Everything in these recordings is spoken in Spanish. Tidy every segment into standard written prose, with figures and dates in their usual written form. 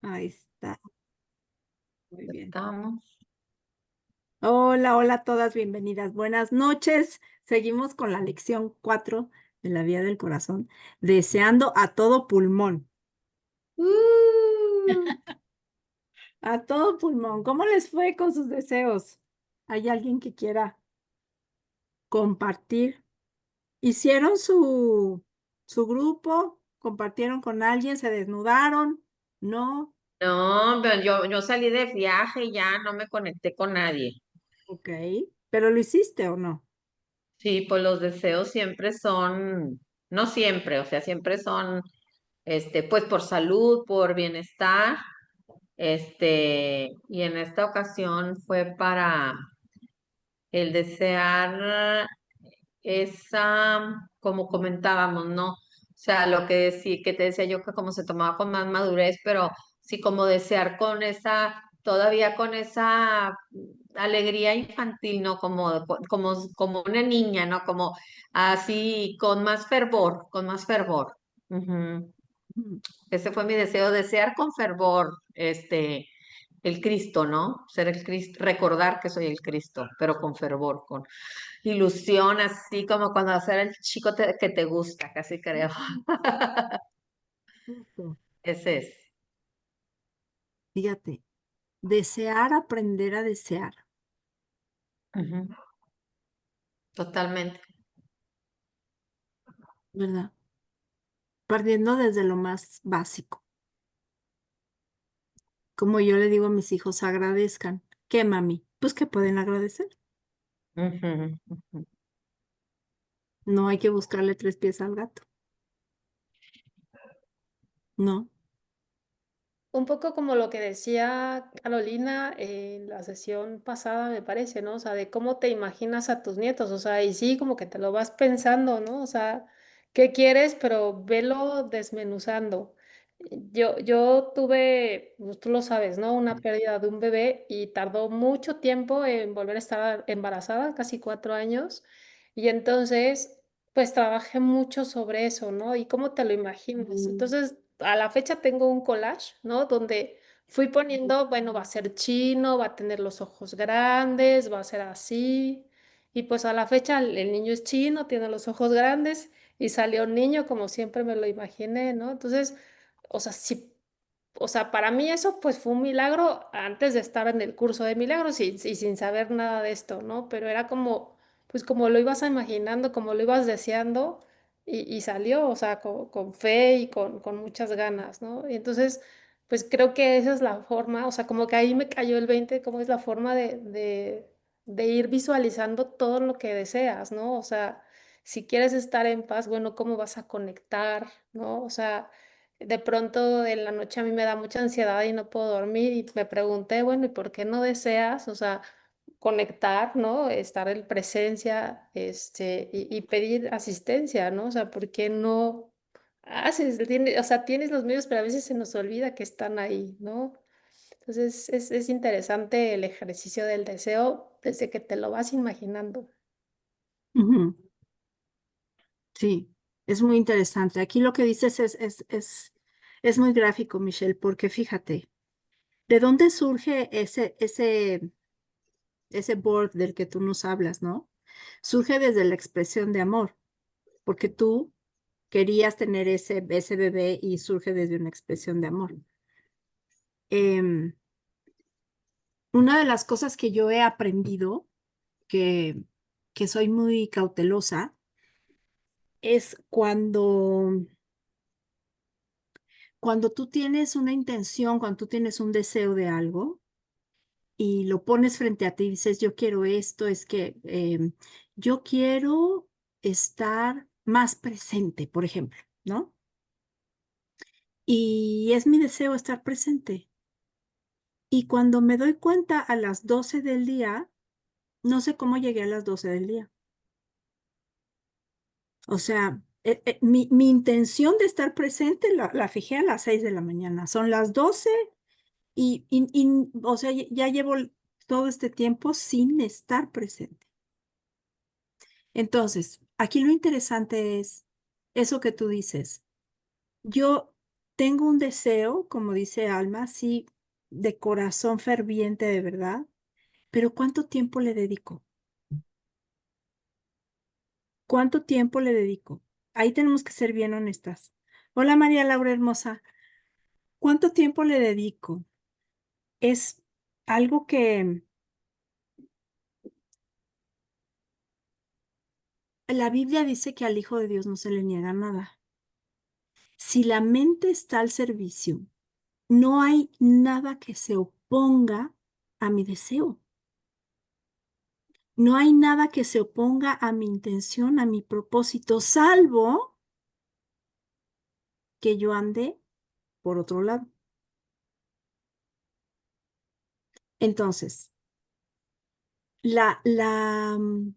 Ahí está. Muy bien. Estamos. Hola, hola a todas, bienvenidas. Buenas noches. Seguimos con la lección 4 de la Vía del Corazón, deseando a todo pulmón. Uh, A todo pulmón. ¿Cómo les fue con sus deseos? ¿Hay alguien que quiera compartir? ¿Hicieron su grupo? ¿Compartieron con alguien? ¿Se desnudaron? ¿No? no, pero yo salí de viaje y ya no me conecté con nadie. Ok. ¿Pero lo hiciste o no? Sí, pues los deseos siempre son, no siempre, o sea, siempre son, pues por salud, por bienestar, y en esta ocasión fue para el desear como comentábamos, ¿no? O sea, lo que te decía yo que como se tomaba con más madurez, pero sí como desear con todavía con esa alegría infantil, ¿no? Como una niña, ¿no? Como así, con más fervor, con más fervor. Ujú. Ujú. Ese fue mi deseo, desear con fervor, el Cristo, ¿no? Ser el Cristo, recordar que soy el Cristo, pero con fervor, con ilusión, así como cuando hacer el chico que te gusta, casi creo. Justo. Ese es. Fíjate, desear aprender a desear, Ujú. Totalmente. ¿verdad? Partiendo desde lo más básico. Como yo le digo a mis hijos, agradezcan. ¿Qué, mami? Pues que pueden agradecer. Ujú, ujú. No hay que buscarle tres pies al gato. No. Un poco como lo que decía Carolina en la sesión pasada, me parece, ¿no? O sea, de cómo te imaginas a tus nietos, o sea, y sí, como que te lo vas pensando, ¿no? O sea, ¿qué quieres? Pero velo desmenuzando. Yo tuve, pues tú lo sabes, ¿no? Una pérdida de un bebé y tardó mucho tiempo en volver a estar embarazada, casi 4 años. Y entonces, pues trabajé mucho sobre eso, ¿no? Y cómo te lo imaginas. Entonces, a la fecha tengo un collage, ¿no? Donde fui poniendo, bueno, va a ser chino, va a tener los ojos grandes, va a ser así. Y pues a la fecha el niño es chino, tiene los ojos grandes y salió un niño como siempre me lo imaginé, ¿no? Entonces, o sea, sí, o sea, para mí eso pues fue un milagro antes de estar en el curso de milagros y sin saber nada de esto, ¿no? Pero era como, pues como lo ibas imaginando, como lo ibas deseando y salió, o sea, con fe y con muchas ganas, ¿no? Y entonces, pues creo que esa es la forma, o sea, como que ahí me cayó el 20 como es la forma de ir visualizando todo lo que deseas, ¿no? O sea, si quieres estar en paz, bueno, ¿cómo vas a conectar, ¿no? O sea, de pronto en la noche a mí me da mucha ansiedad y no puedo dormir y me pregunté, bueno, ¿y por qué no deseas, o sea, conectar, ¿no? Estar en presencia, y pedir asistencia, ¿no? O sea, ¿por qué no haces? O sea, tienes los medios, pero a veces se nos olvida que están ahí, ¿no? Entonces es interesante el ejercicio del deseo desde que te lo vas imaginando. Ujú. Sí, es muy interesante. Aquí lo que dices es muy gráfico, Michelle, porque fíjate, ¿de dónde surge ese board del que tú nos hablas, ¿no? Surge desde la expresión de amor, porque tú querías tener ese bebé y surge desde una expresión de amor. Em, una de las cosas que yo he aprendido, que, que soy muy cautelosa, es cuando tú tienes una intención, cuando tú tienes un deseo de algo y lo pones frente a ti y dices, yo quiero esto, es que yo quiero estar más presente, por ejemplo, ¿no? Y es mi deseo estar presente. Y cuando me doy cuenta a las 12 del día, no sé cómo llegué a las 12 del día. O sea, mi intención de estar presente la fijé a las 6 de la mañana. Son las 12 o sea, ya llevo todo este tiempo sin estar presente. Entonces, aquí lo interesante es eso que tú dices. Yo tengo un deseo, como dice Alma, sí, de corazón ferviente de verdad, pero ¿cuánto tiempo le dedico? ¿Cuánto tiempo le dedico? Ahí tenemos que ser bien honestas. Hola María Laura hermosa, ¿cuánto tiempo le dedico? Es algo que la Biblia dice que al Hijo de Dios no se le niega nada. Si la mente está al servicio, no hay nada que se oponga a mi deseo. No hay nada que se oponga a mi intención, a mi propósito, salvo que yo ande por otro lado. Entonces, la, la, mm,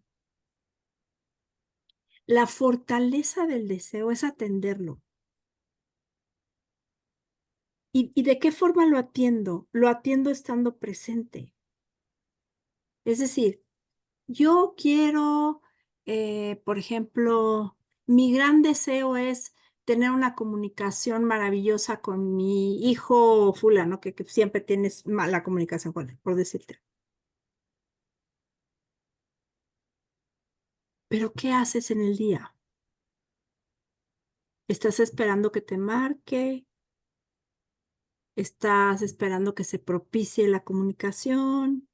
la fortaleza del deseo es atenderlo. ¿Y de qué forma lo atiendo? Lo atiendo estando presente. Es decir, yo quiero, por ejemplo, mi gran deseo es tener una comunicación maravillosa con mi hijo fulano, que siempre tienes mala comunicación con él, por decirte. Pero ¿qué haces en el día? ¿Estás esperando que te marque? ¿Estás esperando que se propicie la comunicación?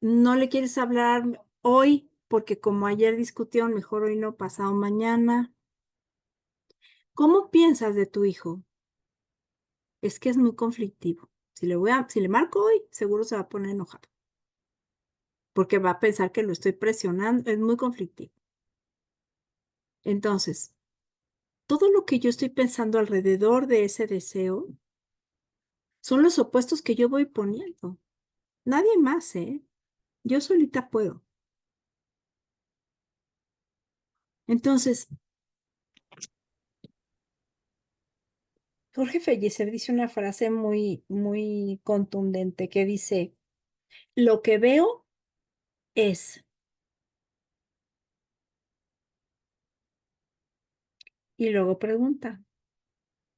¿No le quieres hablar hoy? Porque como ayer discutieron, mejor hoy no, pasado mañana. ¿Cómo piensas de tu hijo? Es que es muy conflictivo. Si le marco hoy, seguro se va a poner enojado. Porque va a pensar que lo estoy presionando. Es muy conflictivo. Entonces, todo lo que yo estoy pensando alrededor de ese deseo son los opuestos que yo voy poniendo. Nadie más, ¿eh? Yo solita puedo. Entonces, Jorge Fellecer dice una frase muy, muy contundente que dice, lo que veo es, y luego pregunta,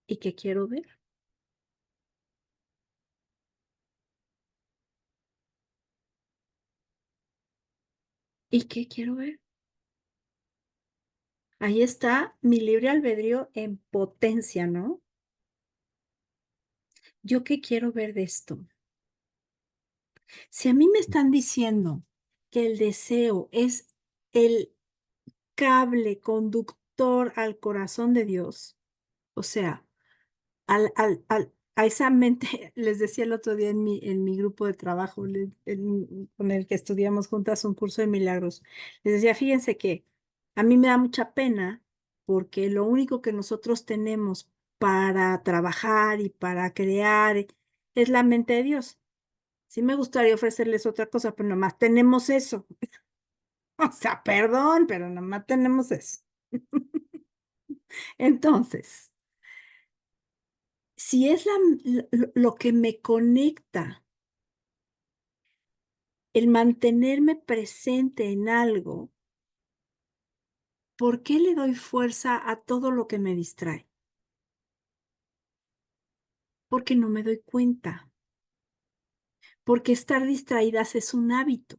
¿y qué quiero ver? ¿Y qué quiero ver? Ahí está mi libre albedrío en potencia, ¿no? ¿Yo qué quiero ver de esto? Si a mí me están diciendo que el deseo es el cable conductor al corazón de Dios, o sea, a esa mente, les decía el otro día en mi grupo de trabajo con el que estudiamos juntas un curso de milagros, les decía, fíjense que a mí me da mucha pena porque lo único que nosotros tenemos para trabajar y para crear es la mente de Dios. Sí me gustaría ofrecerles otra cosa, pero nomás tenemos eso. O sea, perdón, pero nomás tenemos eso. Entonces, si es lo que me conecta, el mantenerme presente en algo, ¿por qué le doy fuerza a todo lo que me distrae? Porque no me doy cuenta. Porque estar distraídas es un hábito.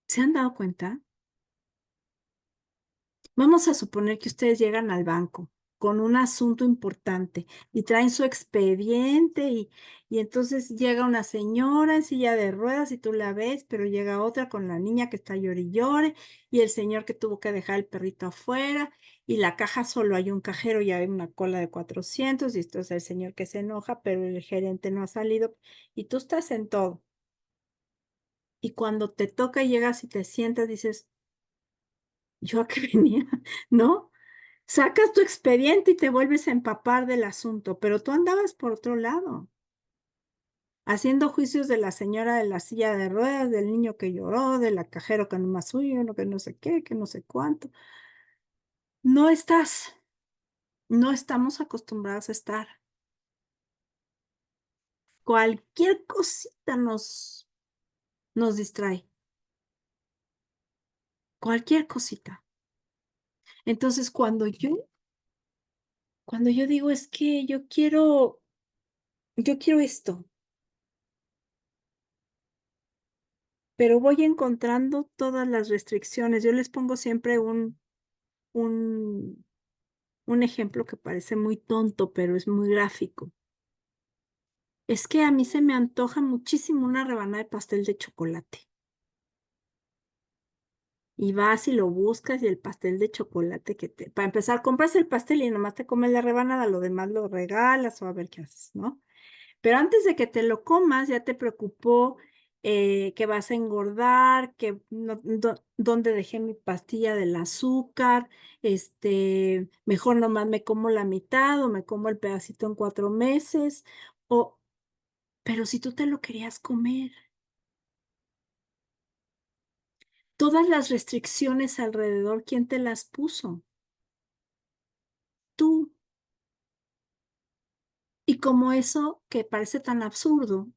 ¿Se han dado cuenta? Vamos a suponer que ustedes llegan al banco con un asunto importante y traen su expediente y entonces llega una señora en silla de ruedas y tú la ves, pero llega otra con la niña que está llore y llore y el señor que tuvo que dejar el perrito afuera y la caja solo hay un cajero y hay una cola de 400 y esto es el señor que se enoja, pero el gerente no ha salido y tú estás en todo. Y cuando te toca y llegas y te sientas, dices, ¿yo a qué venía? ¿No? Sacas tu expediente y te vuelves a empapar del asunto, pero tú andabas por otro lado, haciendo juicios de la señora de la silla de ruedas, del niño que lloró, del cajero que no más suyo, que no sé qué, que no sé cuánto. No estás, no estamos acostumbrados a estar. Cualquier cosita nos distrae, cualquier cosita. Entonces, cuando yo digo, es que yo quiero esto, pero voy encontrando todas las restricciones. Yo les pongo siempre un ejemplo que parece muy tonto, pero es muy gráfico. Es que a mí se me antoja muchísimo una rebanada de pastel de chocolate. Y vas y lo buscas y el pastel de chocolate para empezar, compras el pastel y nomás te comes la rebanada, lo demás lo regalas o a ver qué haces, ¿no? Pero antes de que te lo comas, ya te preocupó que vas a engordar, que dónde dejé mi pastilla del azúcar, mejor nomás me como la mitad o me como el pedacito en 4 meses, pero si tú te lo querías comer, todas las restricciones alrededor, ¿quién te las puso? Tú. Y como eso que parece tan absurdo,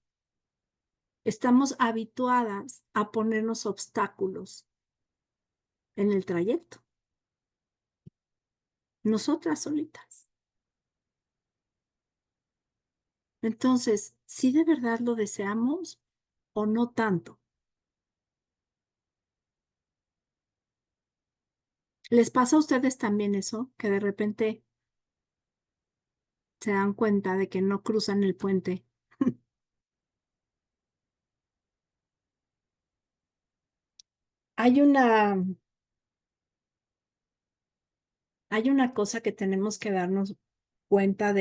estamos habituadas a ponernos obstáculos en el trayecto, nosotras solitas. Entonces, ¿si de verdad lo deseamos o no tanto? ¿Les pasa a ustedes también eso? Que de repente se dan cuenta de que no cruzan el puente. Hay una cosa que tenemos que darnos cuenta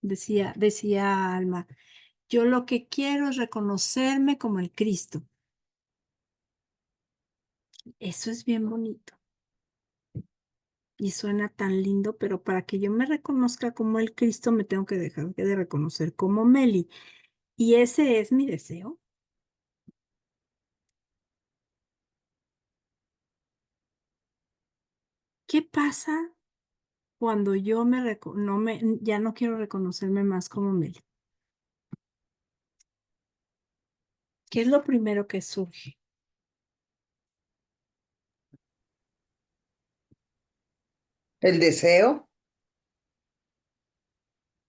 decía Alma, yo lo que quiero es reconocerme como el Cristo. Eso es bien bonito y suena tan lindo, pero para que yo me reconozca como el Cristo me tengo que dejar de reconocer como Meli. Y ese es mi deseo. ¿Qué pasa cuando yo ya no quiero reconocerme más como Meli? ¿Qué es lo primero que surge? El deseo.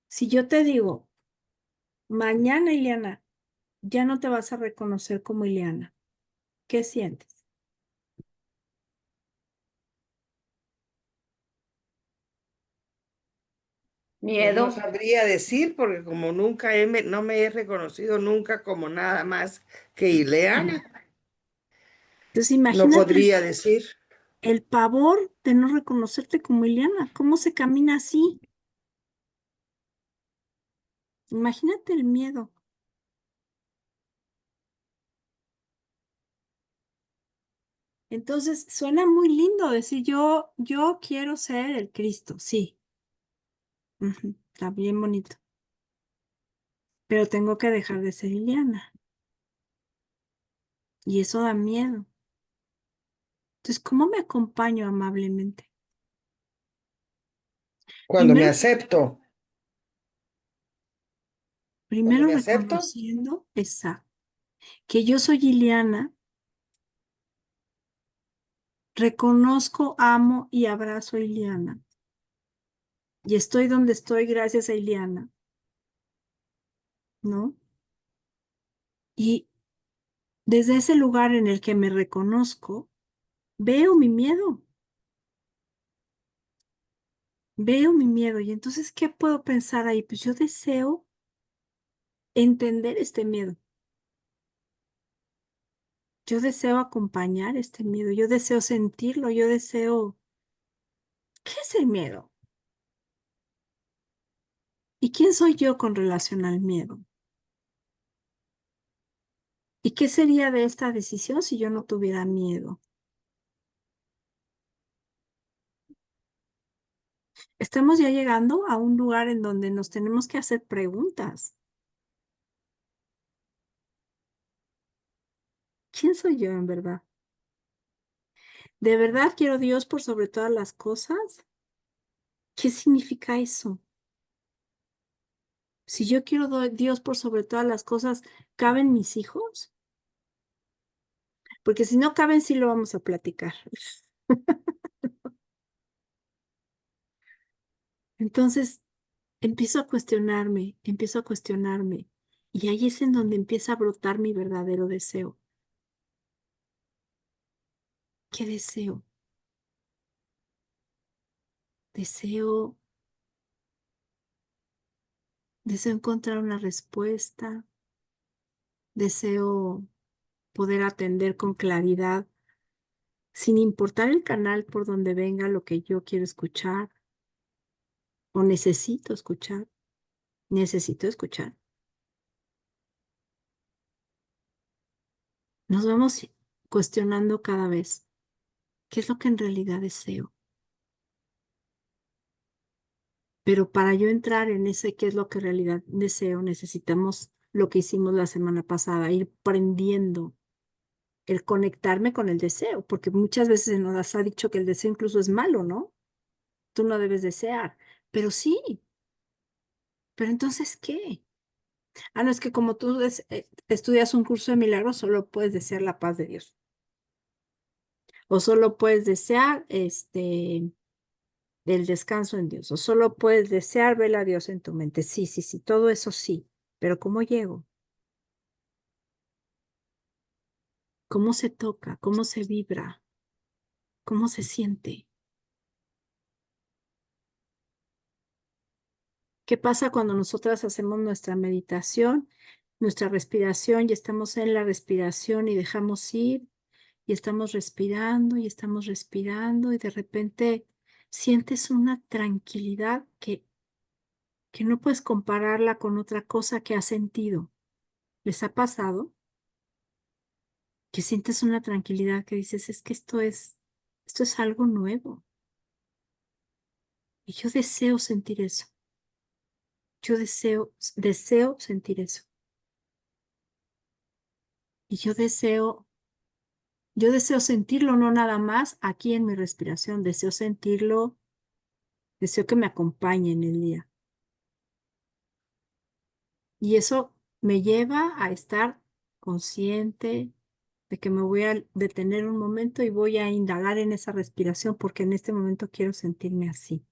Si yo te digo, mañana, Ileana, ya no te vas a reconocer como Ileana, ¿qué sientes? Pues Miedo. no sabría decir, porque como nunca no me he reconocido nunca como nada más que Ileana, Entonces, no imagínate podría decir. el pavor de no reconocerte como Ileana. ¿Cómo se camina así? Imagínate el miedo. Entonces, suena muy lindo decir yo quiero ser el Cristo, sí. Ujú, está bien bonito. Pero tengo que dejar de ser Ileana. Y eso da miedo. Entonces, ¿cómo me acompaño amablemente? Cuando me Primero, acepto, cuando primero me acepto, reconociendo que yo soy Ileana, reconozco, amo y abrazo a Ileana. Y estoy donde estoy gracias a Ileana, ¿no? Y desde ese lugar en el que me reconozco, veo mi miedo. Veo mi miedo. Y entonces, ¿qué puedo pensar ahí? Pues yo deseo entender este miedo. Yo deseo acompañar este miedo. Yo deseo sentirlo. Yo deseo... ¿Qué es el miedo? ¿Y quién soy yo con relación al miedo? ¿Y qué sería de esta decisión si yo no tuviera miedo? Estamos ya llegando a un lugar en donde nos tenemos que hacer preguntas. ¿Quién soy yo en verdad? ¿De verdad quiero Dios por sobre todas las cosas? ¿Qué significa eso? Si yo quiero Dios por sobre todas las cosas, ¿caben mis hijos? Porque si no caben, sí lo vamos a platicar. Entonces, empiezo a cuestionarme, y ahí es en donde empieza a brotar mi verdadero deseo. ¿Qué deseo? Deseo, deseo encontrar una respuesta, deseo poder atender con claridad, sin importar el canal por donde venga lo que yo quiero escuchar o necesito escuchar. Necesito escuchar. Nos vamos cuestionando cada vez qué es lo que en realidad deseo. Pero para yo entrar en ese qué es lo que en realidad deseo, necesitamos lo que hicimos la semana pasada, ir prendiendo el conectarme con el deseo, porque muchas veces se nos ha dicho que el deseo incluso es malo, ¿no? Tú no debes desear, pero sí, pero entonces, ¿qué? Ah, no, es que como tú estudias un curso de milagros, solo puedes desear la paz de Dios. O solo puedes desear el descanso en Dios. O solo puedes desear ver a Dios en tu mente. Sí, sí, sí, todo eso sí. Pero ¿cómo llego? ¿Cómo se toca? ¿Cómo se vibra? ¿Cómo se siente? ¿Qué pasa cuando nosotras hacemos nuestra meditación, nuestra respiración y estamos en la respiración y dejamos ir y estamos respirando y de repente sientes una tranquilidad que no puedes compararla con otra cosa que has sentido? ¿Les ha pasado que sientes una tranquilidad que dices, es que esto es algo nuevo? Y yo deseo sentir eso. Yo deseo sentir eso. Y yo deseo sentirlo no nada más aquí en mi respiración, deseo sentirlo, deseo que me acompañe en el día. Y eso me lleva a estar consciente de que me voy a detener un momento y voy a indagar en esa respiración porque en este momento quiero sentirme así.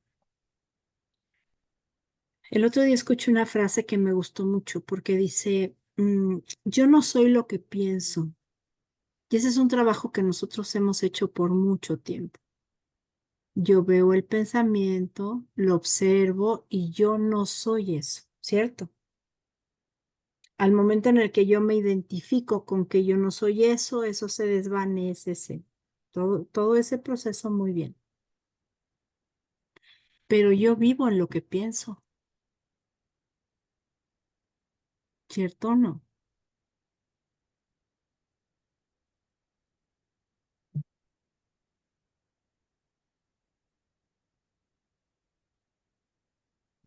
El otro día escuché una frase que me gustó mucho porque dice, yo no soy lo que pienso. Y ese es un trabajo que nosotros hemos hecho por mucho tiempo. Yo veo el pensamiento, lo observo y yo no soy eso, ¿cierto? Al momento en el que yo me identifico con que yo no soy eso, eso se desvanece, todo ese proceso muy bien. Pero yo vivo en lo que pienso, ¿cierto o no?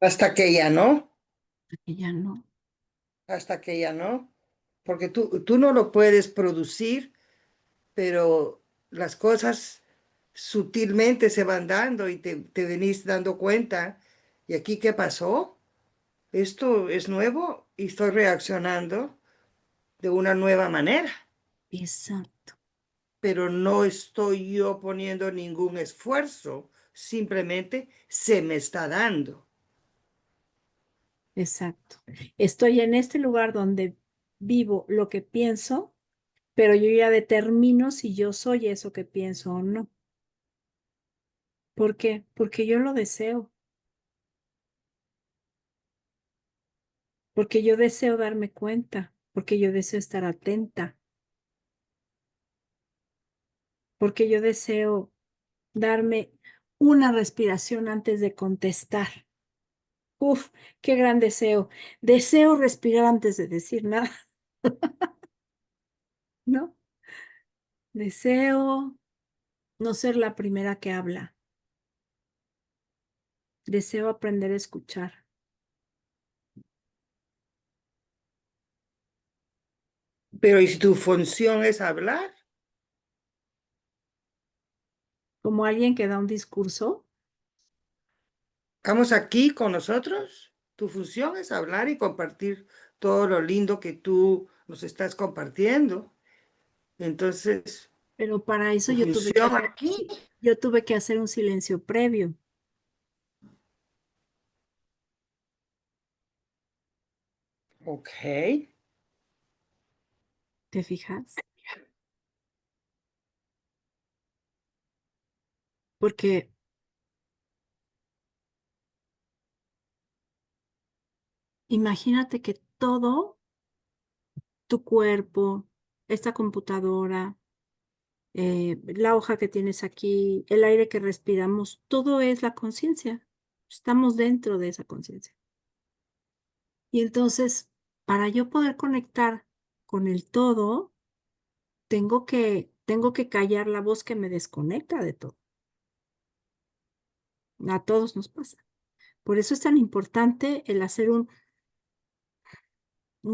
Hasta que ya no, Porque ya no. hasta que ya no, porque tú no lo puedes producir, pero las cosas sutilmente se van dando y te venís dando cuenta. ¿Y aquí qué pasó? Esto es nuevo y estoy reaccionando de una nueva manera, Exacto, pero no estoy yo poniendo ningún esfuerzo, simplemente se me está dando. exacto. Estoy en este lugar donde vivo lo que pienso, pero yo ya determino si yo soy eso que pienso o no. ¿Por qué? Porque yo lo deseo, porque yo deseo darme cuenta, porque yo deseo estar atenta, porque yo deseo darme una respiración antes de contestar. Uf, qué gran deseo. Deseo respirar antes de decir nada, ¿no? Deseo no ser la primera que habla. Deseo aprender a escuchar. Pero ¿y si tu función es hablar? Como alguien que da un discurso, Estamos aquí con nosotros. Tu función es hablar y compartir todo lo lindo que tú nos estás compartiendo. Entonces, pero para eso tu yo tuve que función hacer, aquí yo tuve que hacer un silencio previo. Ok. ¿Te fijas? Porque imagínate que todo tu cuerpo, esta computadora, la hoja que tienes aquí, el aire que respiramos, todo es la conciencia. Estamos dentro de esa conciencia. Y entonces, para yo poder conectar con el todo, tengo que callar la voz que me desconecta de todo. A todos nos pasa. Por eso es tan importante el hacer un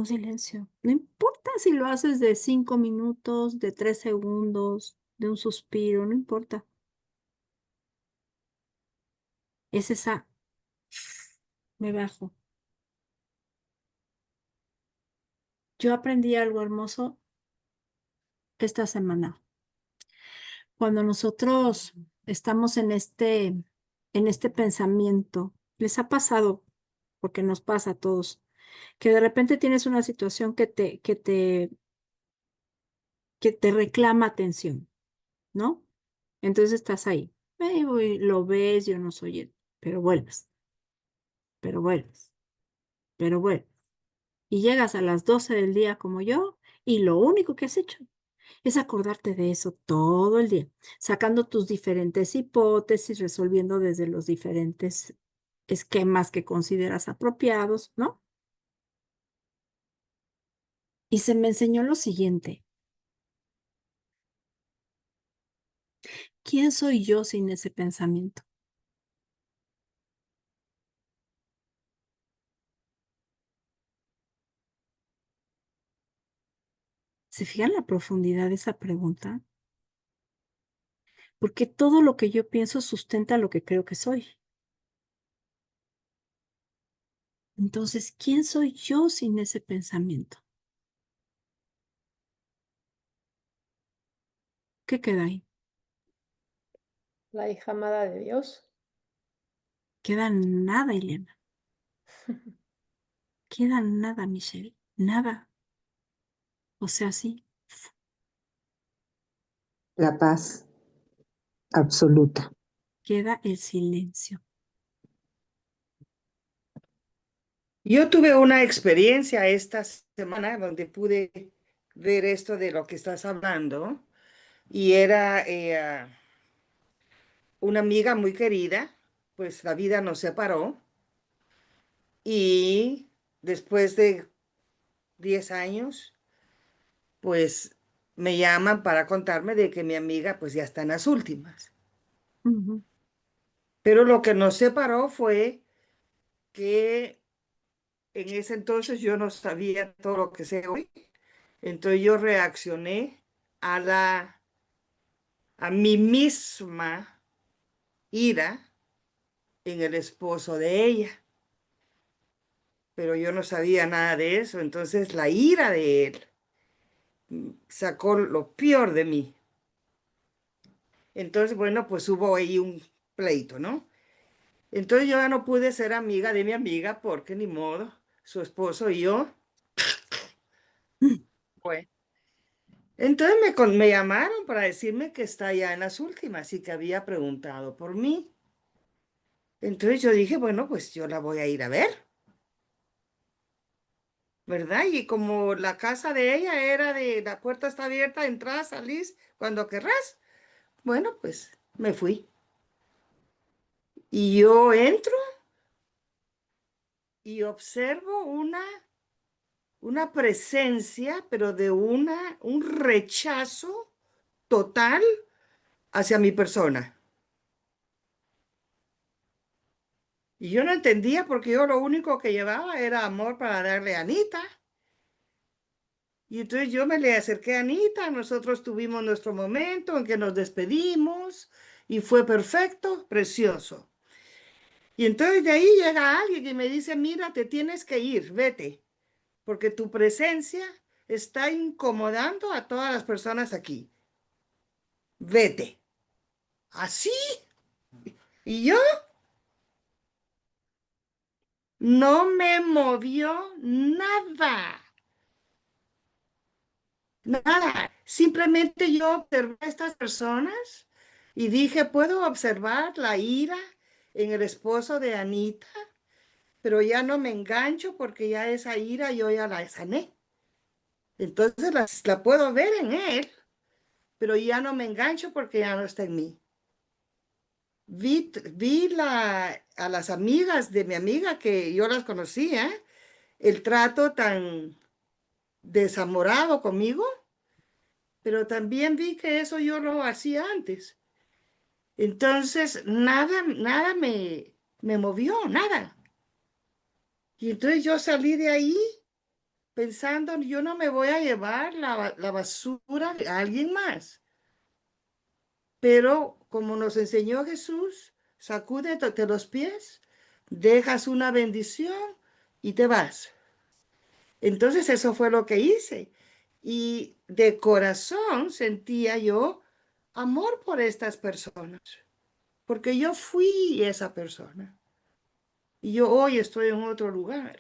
silencio. No importa si lo haces de 5 minutos, de 3 segundos, de un suspiro, no importa. Es esa, me bajo. Yo aprendí algo hermoso esta semana. Cuando nosotros estamos en este pensamiento, les ha pasado, porque nos pasa a todos, que de repente tienes una situación que te reclama atención, ¿no? Entonces estás ahí, lo ves, yo no soy él, pero vuelves, pero vuelves, pero vuelves. Y llegas a las 12 del día como yo, y lo único que has hecho es acordarte de eso todo el día, sacando tus diferentes hipótesis, resolviendo desde los diferentes esquemas que consideras apropiados, ¿no? Y se me enseñó lo siguiente. ¿Quién soy yo sin ese pensamiento? ¿Se fijan la profundidad de esa pregunta? Porque todo lo que yo pienso sustenta lo que creo que soy. Entonces, ¿quién soy yo sin ese pensamiento? ¿Qué queda ahí? La hija amada de Dios. Queda nada, Elena. Queda nada, Michelle. Nada. O sea, sí, La paz absoluta. queda el silencio. Yo tuve una experiencia esta semana donde pude ver esto de lo que estás hablando y era una amiga muy querida, pues la vida nos separó y después de 10 años, pues me llaman para contarme de que mi amiga pues ya está en las últimas. Ujú. Pero lo que nos separó fue que en ese entonces yo no sabía todo lo que sé hoy. Entonces yo reaccioné a mi misma ira en el esposo de ella. Pero yo no sabía nada de eso. Entonces la ira de él sacó lo peor de mí. Entonces, bueno, pues hubo ahí un pleito, ¿no? Entonces yo ya no pude ser amiga de mi amiga porque ni modo, su esposo y yo, pues. Entonces me llamaron para decirme que está ya en las últimas y que había preguntado por mí. Entonces yo dije, bueno, pues yo la voy a ir a ver, ¿verdad? Y como la casa de ella era de la puerta está abierta, entras, salís cuando querrás, bueno, pues me fui. Y yo entro y observo una presencia, pero de un rechazo total hacia mi persona. Y yo no entendía porque yo lo único que llevaba era amor para darle a Anita. Y entonces yo me le acerqué a Anita, nosotros tuvimos nuestro momento en que nos despedimos y fue perfecto, precioso. Y entonces de ahí llega alguien y me dice, mira, te tienes que ir, vete, porque tu presencia está incomodando a todas las personas aquí. Vete. así. Y yo no me movió nada, nada. Simplemente yo observé a estas personas y dije, puedo observar la ira en el esposo de Anita, pero ya no me engancho porque ya esa ira yo ya la sané. Entonces la puedo ver en él, pero ya no me engancho porque ya no está en mí. Vi a las amigas de mi amiga que yo las conocía, el trato tan desamorado conmigo, pero también vi que eso yo lo hacía antes. Entonces, nada me movió, nada. Y entonces yo salí de ahí pensando, yo no me voy a llevar la basura a alguien más. Pero como nos enseñó Jesús, sacúdete los pies, dejas una bendición y te vas. Entonces eso fue lo que hice. Y de corazón sentía yo amor por estas personas, porque yo fui esa persona. Y yo hoy estoy en otro lugar.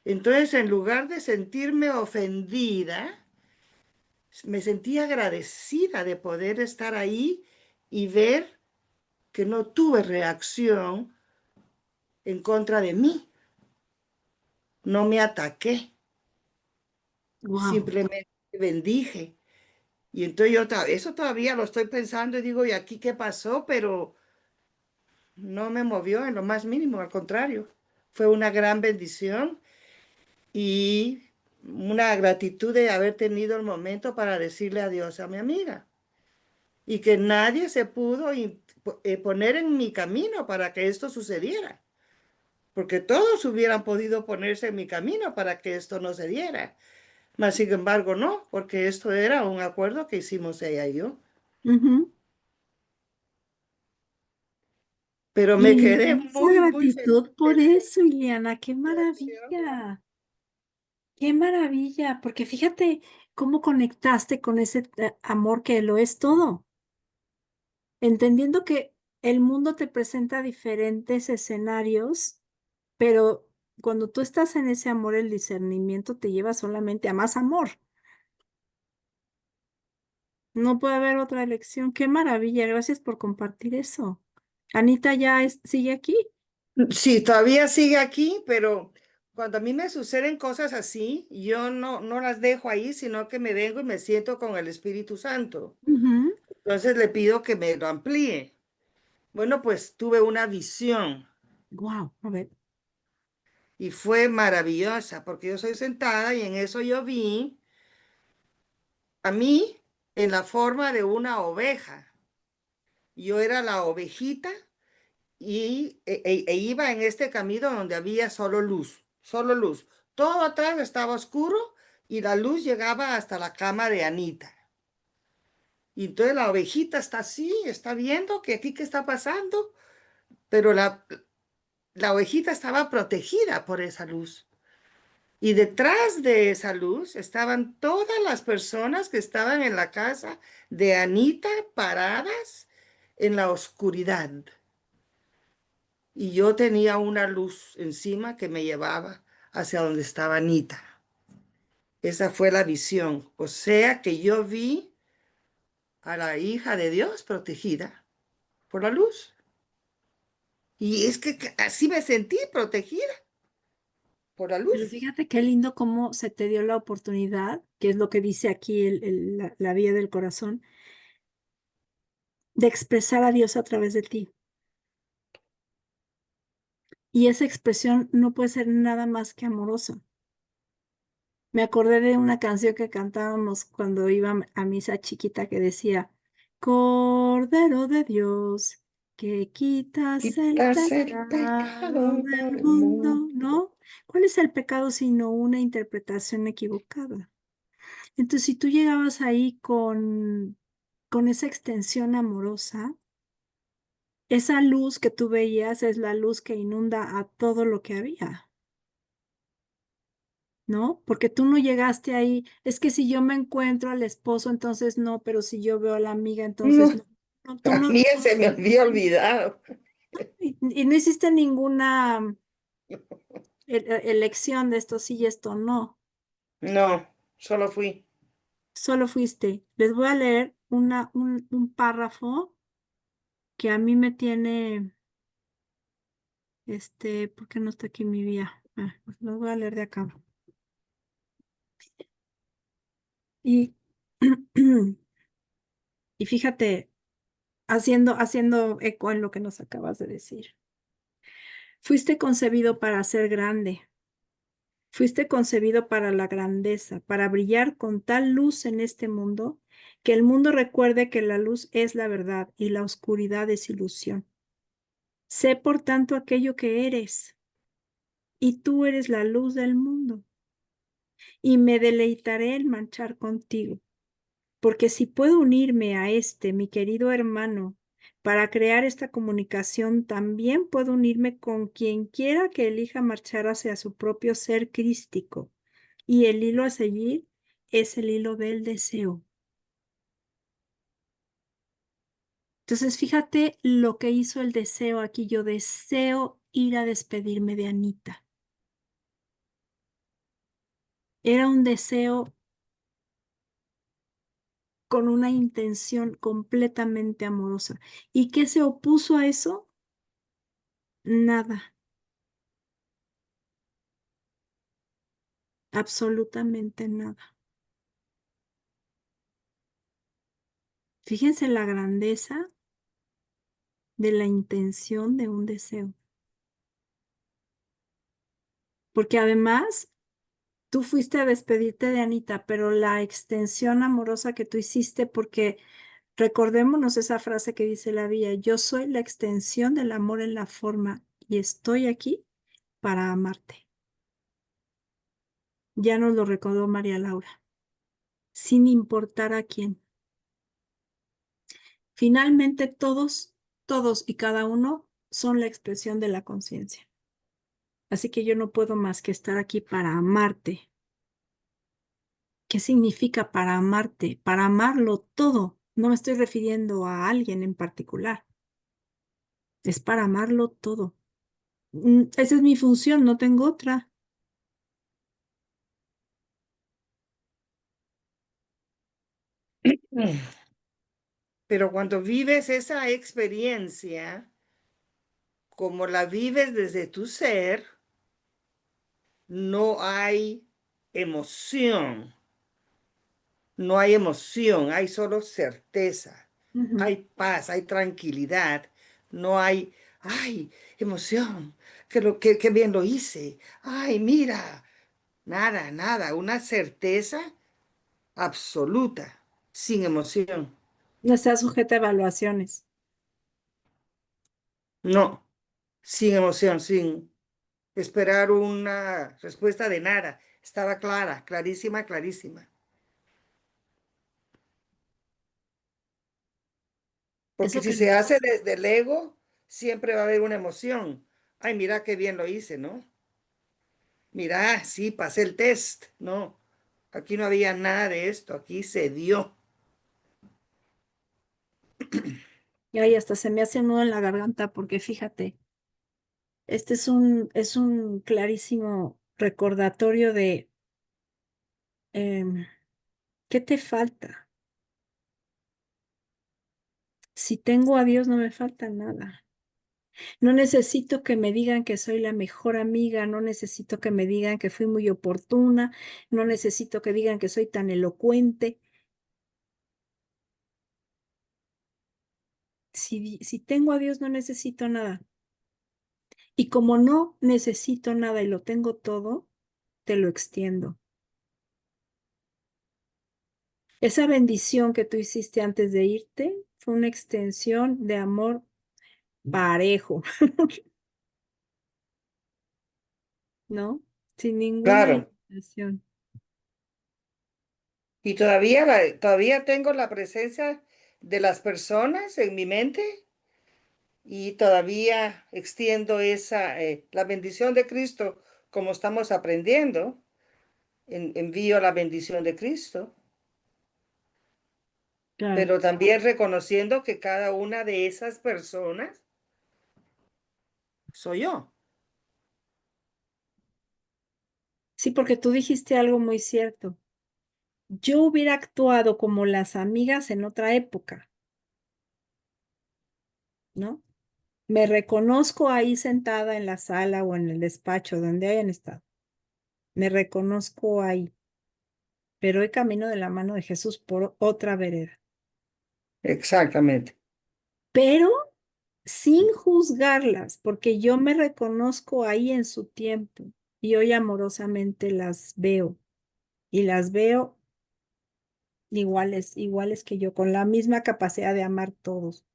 Entonces, en lugar de sentirme ofendida, me sentí agradecida de poder estar ahí y ver que no tuve reacción en contra de mí. No me ataqué, Wow. simplemente bendije. Y entonces eso todavía lo estoy pensando y digo, ¿y aquí qué pasó? Pero no me movió en lo más mínimo, al contrario. Fue una gran bendición y una gratitud de haber tenido el momento para decirle adiós a mi amiga. Y que nadie se pudo poner en mi camino para que esto sucediera. Porque todos hubieran podido ponerse en mi camino para que esto no se diera. Mas, sin embargo, no, porque esto era un acuerdo que hicimos ella y yo. Ujú. Pero me Y quedé esa muy feliz gratitud por de eso, Ileana, qué esa acción. qué maravilla, porque fíjate cómo conectaste con ese amor que lo es todo, entendiendo que el mundo te presenta diferentes escenarios, pero cuando tú estás en ese amor, el discernimiento te lleva solamente a más amor. No puede haber otra elección. Qué maravilla, gracias por compartir eso. Anita ya sigue aquí. Sí, todavía sigue aquí, pero cuando a mí me suceden cosas así, yo no las dejo ahí, sino que me vengo y me siento con el Espíritu Santo. Entonces le pido que me lo amplíe. Bueno, pues tuve una visión Wow, a ver. y fue maravillosa porque yo soy sentada y en eso yo vi a mí en la forma de una oveja. Yo era la ovejita y iba en este camino donde había solo luz, solo luz. Todo atrás estaba oscuro y la luz llegaba hasta la cama de Anita. Y entonces la ovejita está así, está viendo que aquí qué está pasando, pero la ovejita estaba protegida por esa luz. Y detrás de esa luz estaban todas las personas que estaban en la casa de Anita paradas en la oscuridad. Y yo tenía una luz encima que me llevaba hacia donde estaba Anita. Esa fue la visión. O sea que yo vi a la hija de Dios protegida por la luz. Y es que así me sentí protegida por la Pero luz. fíjate qué lindo cómo se te dio la oportunidad, que es lo que dice aquí la vía del corazón, de expresar a Dios a través de ti. Y esa expresión no puede ser nada más que amorosa. Me acordé de una canción que cantábamos cuando iba a misa chiquita que decía, Cordero de Dios, que quitas el Quitas el pecado pecado del del mundo. mundo, ¿no? ¿Cuál es el pecado sino una interpretación equivocada? Entonces, si tú llegabas ahí con esa extensión amorosa, esa luz que tú veías es la luz que inunda a todo lo que había. ¿No? Porque tú no llegaste ahí, es que si yo me encuentro al esposo, entonces no, pero si yo veo a la amiga, entonces No, no. no, tú no, También se me había olvidado. y no hiciste ninguna elección de esto sí y esto no. No, solo fui. Solo fuiste. Les voy a leer un párrafo que a mí me tiene, ¿por qué no está aquí mi vía? Pues lo voy a leer de acá. Y, y fíjate, haciendo eco en lo que nos acabas de decir. Fuiste concebido para ser grande. Fuiste concebido para la grandeza, para brillar con tal luz en este mundo, que el mundo recuerde que la luz es la verdad y la oscuridad es ilusión. Sé por tanto aquello que eres, y tú eres la luz del mundo, y me deleitaré en marchar contigo, porque si puedo unirme a mi querido hermano, para crear esta comunicación, también puedo unirme con quien quiera que elija marchar hacia su propio ser crístico, y el hilo a seguir es el hilo del deseo. Entonces, fíjate lo que hizo el deseo aquí. Yo deseo ir a despedirme de Anita. Era un deseo con una intención completamente amorosa. ¿Y qué se opuso a eso? Nada, absolutamente nada. Fíjense la grandeza de la intención de un deseo. Porque además, tú fuiste a despedirte de Anita, pero la extensión amorosa que tú hiciste, porque recordémonos esa frase que dice la Vía, yo soy la extensión del amor en la forma y estoy aquí para amarte. Ya nos lo recordó María Laura, sin importar a quién. Finalmente, todos y cada uno son la expresión de la conciencia. Así que yo no puedo más que estar aquí para amarte. ¿Qué significa para amarte? Para amarlo todo. No me estoy refiriendo a alguien en particular. Es para amarlo todo. Esa es mi función, no tengo otra. Pero cuando vives esa experiencia, como la vives desde tu ser, no hay emoción, no hay emoción, hay solo certeza, Ujú. hay paz, hay tranquilidad, no hay, ay, emoción, que bien lo hice, ay, mira, nada, nada, una certeza absoluta, sin emoción. No está sujeta a evaluaciones. No, sin emoción, sin esperar una respuesta de nada. Estaba clara, clarísima, clarísima. Porque Eso si que se hace desde el ego, siempre va a haber una emoción. Ay, mira qué bien lo hice, ¿no? Mira, sí, pasé el test. No, aquí no había nada de esto, aquí se dio. y ahí hasta se me hace un nudo en la garganta porque fíjate, este es un clarísimo recordatorio de ¿qué te falta? Si tengo a Dios no me falta nada. No necesito que me digan que soy la mejor amiga, no necesito que me digan que fui muy oportuna, no necesito que digan que soy tan elocuente. Si tengo a Dios no necesito nada. Y como no necesito nada y lo tengo todo, te lo extiendo. Esa bendición que tú hiciste antes de irte fue una extensión de amor parejo, ¿no? Sin ninguna Claro. limitación. Y todavía tengo la presencia de las personas en mi mente y todavía extiendo la bendición de Cristo como estamos aprendiendo. Envío la bendición de Cristo. Claro. pero también reconociendo que cada una de esas personas soy yo. Sí, porque tú dijiste algo muy cierto. Yo hubiera actuado como las amigas en otra época, ¿no? Me reconozco ahí sentada en la sala o en el despacho, donde hayan estado. Me reconozco ahí, pero hoy camino de la mano de Jesús por otra vereda. Exactamente. Pero sin juzgarlas, porque yo me reconozco ahí en su tiempo y hoy amorosamente las veo y las veo iguales que yo, con la misma capacidad de amar todos.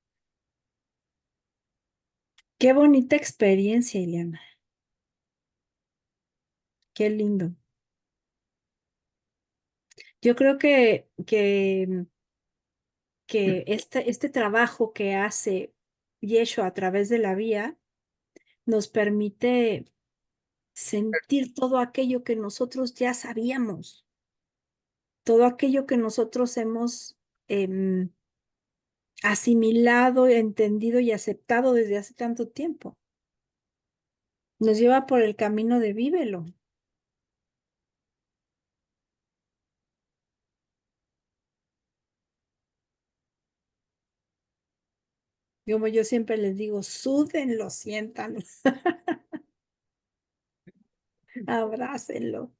Qué bonita experiencia, Ileana. Qué lindo. Yo creo que este trabajo que hace Yeshua a través de la vía nos permite sentir todo aquello que nosotros ya sabíamos, todo aquello que nosotros hemos em, asimilado, entendido y aceptado desde hace tanto tiempo. Nos lleva por el camino de vívelo. Como yo siempre les digo, súdenlo, siéntanlo, abrácenlo.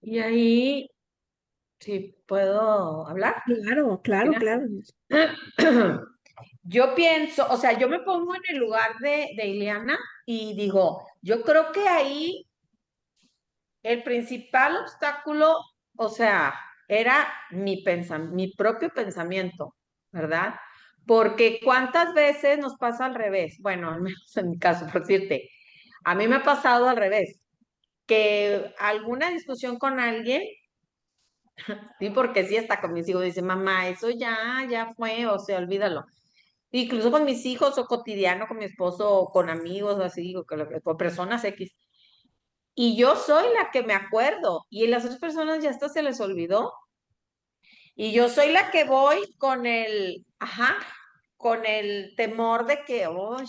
Y ahí, si puedo hablar. Claro, claro, Mira. claro. Yo pienso, o sea, yo me pongo en el lugar de Ileana y digo, yo creo que ahí el principal obstáculo, o sea, era mi propio pensamiento, ¿verdad? Porque cuántas veces nos pasa al revés. Bueno, al menos en mi caso, por decirte, a mí me ha pasado al revés, que alguna discusión con alguien, sí, porque sí está con mis hijos, dice, mamá, eso ya fue, o sea, olvídalo. Incluso con mis hijos o cotidiano, con mi esposo o con amigos o así, o con personas X. Y yo soy la que me acuerdo y las otras personas ya hasta se les olvidó. Y yo soy la que voy con con el temor de que, uy,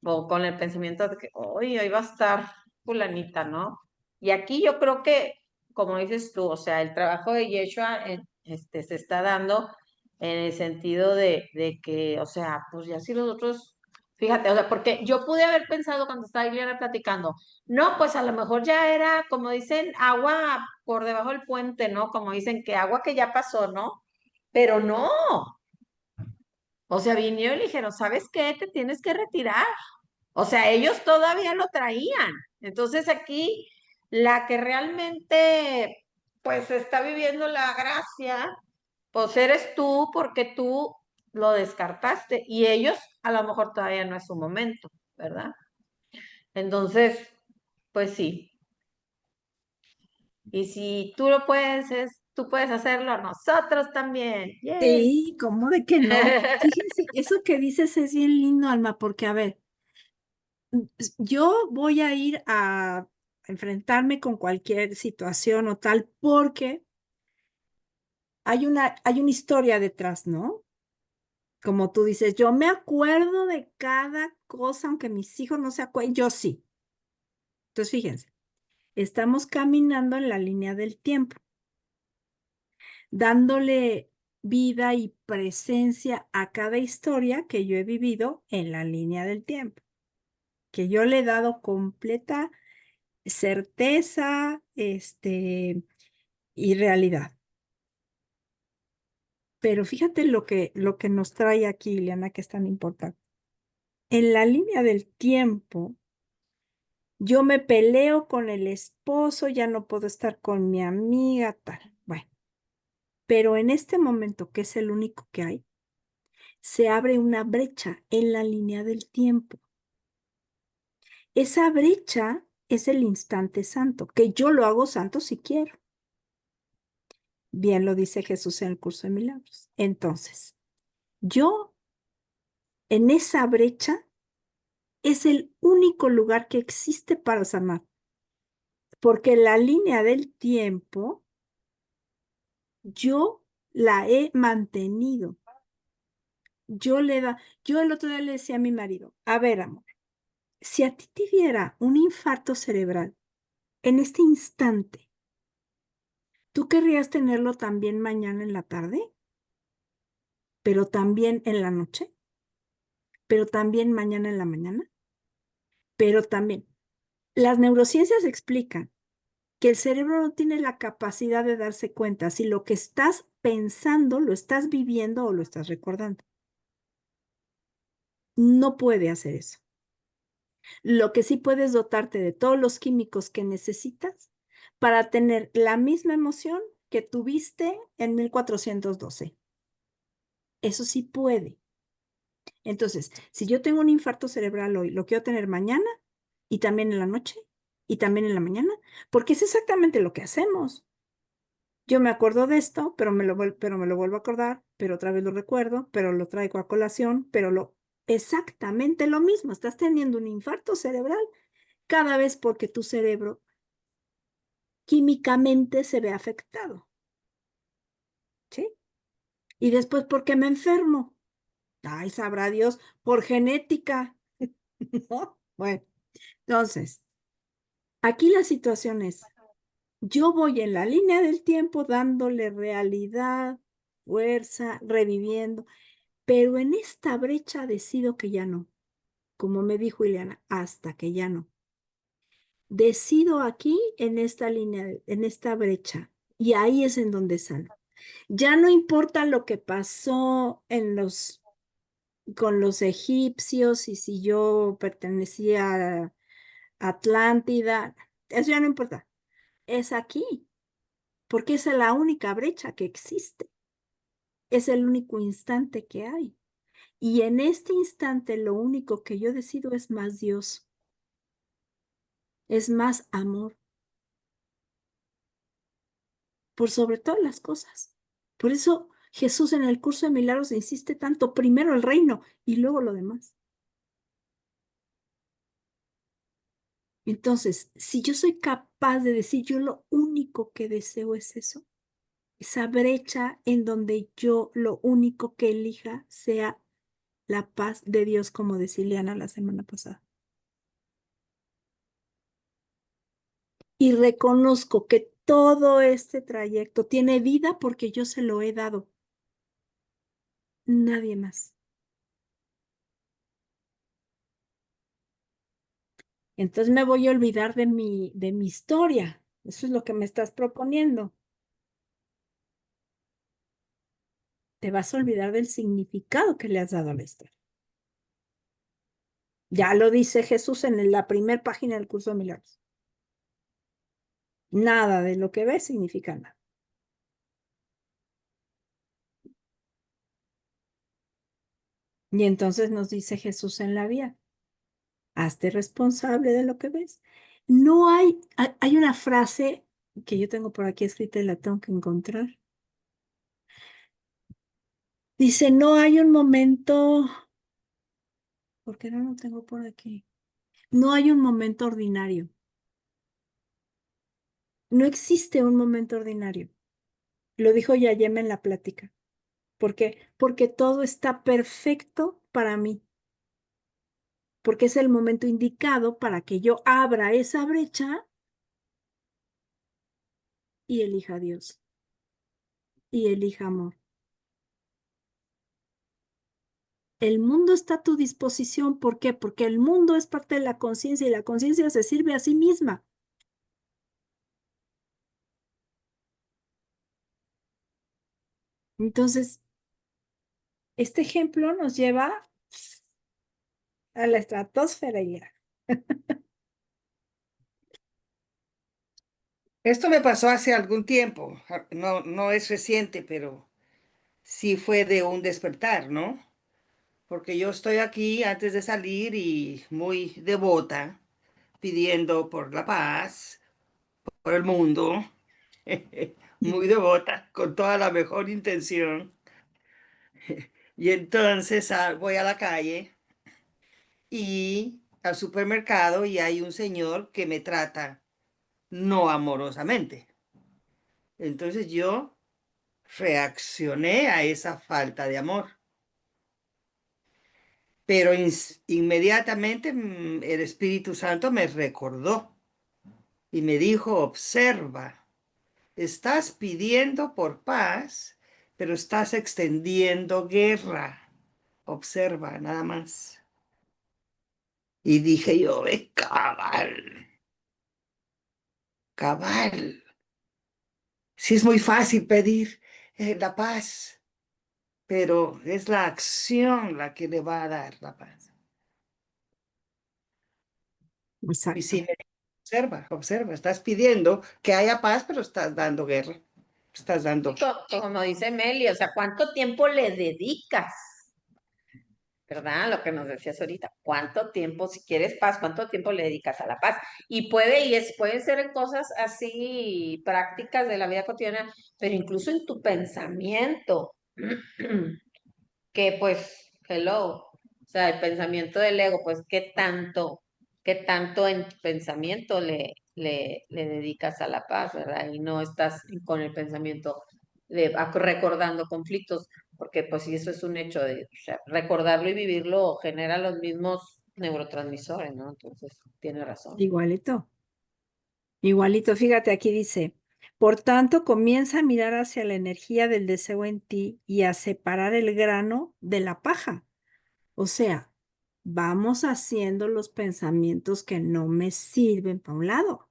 o con el pensamiento de que, uy, hoy va a estar fulanita, ¿no? Y aquí yo creo que, como dices tú, o sea, el trabajo de Yeshua se está dando en el sentido de que, o sea, pues ya si los otros, fíjate, o sea, porque yo pude haber pensado cuando estaba Ileana platicando, no, pues a lo mejor ya era, como dicen, agua por debajo del puente, ¿no? Como dicen que agua que ya pasó, ¿no? Pero no, o sea, vinieron y le dijeron, ¿sabes qué? Te tienes que retirar. O sea, ellos todavía lo traían. Entonces aquí la que realmente pues está viviendo la gracia, pues eres tú porque tú lo descartaste y ellos a lo mejor todavía no es su momento, ¿verdad? Entonces, pues sí. Y si tú lo puedes, tú puedes hacerlo, nosotros también. Yes. Sí, ¿cómo de que no? Fíjense, eso que dices es bien lindo, Alma, porque a ver, yo voy a ir a enfrentarme con cualquier situación o tal, porque hay una historia detrás, ¿no? Como tú dices, yo me acuerdo de cada cosa, aunque mis hijos no se acuerden, yo sí. Entonces, fíjense, estamos caminando en la línea del tiempo, dándole vida y presencia a cada historia que yo he vivido en la línea del tiempo, que yo le he dado completa certeza, y realidad. Pero fíjate lo que nos trae aquí, Ileana, que es tan importante. En la línea del tiempo, yo me peleo con el esposo, ya no puedo estar con mi amiga, tal. Bueno, pero en este momento, que es el único que hay, se abre una brecha en la línea del tiempo. Esa brecha es el instante santo, que yo lo hago santo si quiero. Bien lo dice Jesús en el curso de milagros. Entonces, yo en esa brecha es el único lugar que existe para sanar, porque en la línea del tiempo, yo la he mantenido. Yo el otro día le decía a mi marido, a ver, amor, si a ti te diera un infarto cerebral en este instante, ¿tú querrías tenerlo también mañana en la tarde? ¿Pero también en la noche? ¿Pero también mañana en la mañana? Pero también, las neurociencias explican que el cerebro no tiene la capacidad de darse cuenta si lo que estás pensando lo estás viviendo o lo estás recordando. No puede hacer eso. Lo que sí puedes dotarte de todos los químicos que necesitas para tener la misma emoción que tuviste en 1412. Eso sí puede. Entonces, si yo tengo un infarto cerebral hoy, lo quiero tener mañana y también en la noche y también en la mañana, porque es exactamente lo que hacemos. Yo me acuerdo de esto, pero me lo vuelvo a acordar, pero otra vez lo recuerdo, pero lo traigo a colación, exactamente lo mismo. Estás teniendo un infarto cerebral cada vez porque tu cerebro químicamente se ve afectado. ¿Sí? Y después, ¿por qué me enfermo? Ay, sabrá Dios, por genética. ¿No? Bueno, entonces, aquí la situación es, yo voy en la línea del tiempo dándole realidad, fuerza, reviviendo, pero en esta brecha decido que ya no. Como me dijo Ileana, hasta que ya no. Decido aquí en esta línea, en esta brecha, y ahí es en donde salgo. Ya no importa lo que pasó con los egipcios y si yo pertenecía a Atlántida, eso ya no importa. Es aquí, porque esa es la única brecha que existe. Es el único instante que hay. Y en este instante lo único que yo decido es más Dios, es más amor, por sobre todas las cosas. Por eso Jesús en el curso de milagros insiste tanto, primero el reino y luego lo demás. Entonces, si yo soy capaz de decir, yo lo único que deseo es eso, esa brecha en donde yo lo único que elija sea la paz de Dios, como decía Ileana la semana pasada. Y reconozco que todo este trayecto tiene vida porque yo se lo he dado. Nadie más. Entonces me voy a olvidar de mi historia. Eso es lo que me estás proponiendo. Te vas a olvidar del significado que le has dado a la historia. Ya lo dice Jesús en la primera página del curso de milagros. Nada de lo que ves significa nada. Y entonces nos dice Jesús en la vía, hazte responsable de lo que ves. No hay una frase que yo tengo por aquí escrita y la tengo que encontrar. Dice, no hay un momento, ¿por qué no lo tengo por aquí? No hay un momento ordinario. No existe un momento ordinario. Lo dijo Yayema en la plática. ¿Por qué? Porque todo está perfecto para mí. Porque es el momento indicado para que yo abra esa brecha y elija a Dios y elija amor. El mundo está a tu disposición. ¿Por qué? Porque el mundo es parte de la conciencia y la conciencia se sirve a sí misma. Entonces, este ejemplo nos lleva a la estratosfera ya. Esto me pasó hace algún tiempo, no, no es reciente, pero sí fue de un despertar, ¿no? Porque yo estoy aquí antes de salir y muy devota, pidiendo por la paz, por el mundo, muy devota, con toda la mejor intención. Y entonces voy a la calle y al supermercado y hay un señor que me trata no amorosamente. Entonces yo reaccioné a esa falta de amor. Pero inmediatamente el Espíritu Santo me recordó y me dijo, observa, estás pidiendo por paz, pero estás extendiendo guerra. Observa, nada más. Y dije yo, cabal, cabal. Sí es muy fácil pedir la paz, pero es la acción la que le va a dar la paz. Y Exacto. sí, observa, observa, estás pidiendo que haya paz, pero estás dando guerra. Estás dando. Como dice Meli, o sea, ¿cuánto tiempo le dedicas? ¿Verdad? Lo que nos decías ahorita. ¿Cuánto tiempo, si quieres paz, cuánto tiempo le dedicas a la paz? Y puede ser en cosas así prácticas de la vida cotidiana, pero incluso en tu pensamiento. Que pues, hello, o sea, el pensamiento del ego, pues, qué tanto en tu pensamiento le dedicas a la paz, ¿verdad? Y no estás con el pensamiento recordando conflictos, porque pues sí, eso es un hecho de, o sea, recordarlo y vivirlo genera los mismos neurotransmisores, ¿no? Entonces, tiene razón. Igualito. Igualito, fíjate, aquí dice, por tanto, comienza a mirar hacia la energía del deseo en ti y a separar el grano de la paja. O sea, vamos haciendo los pensamientos que no me sirven para un lado,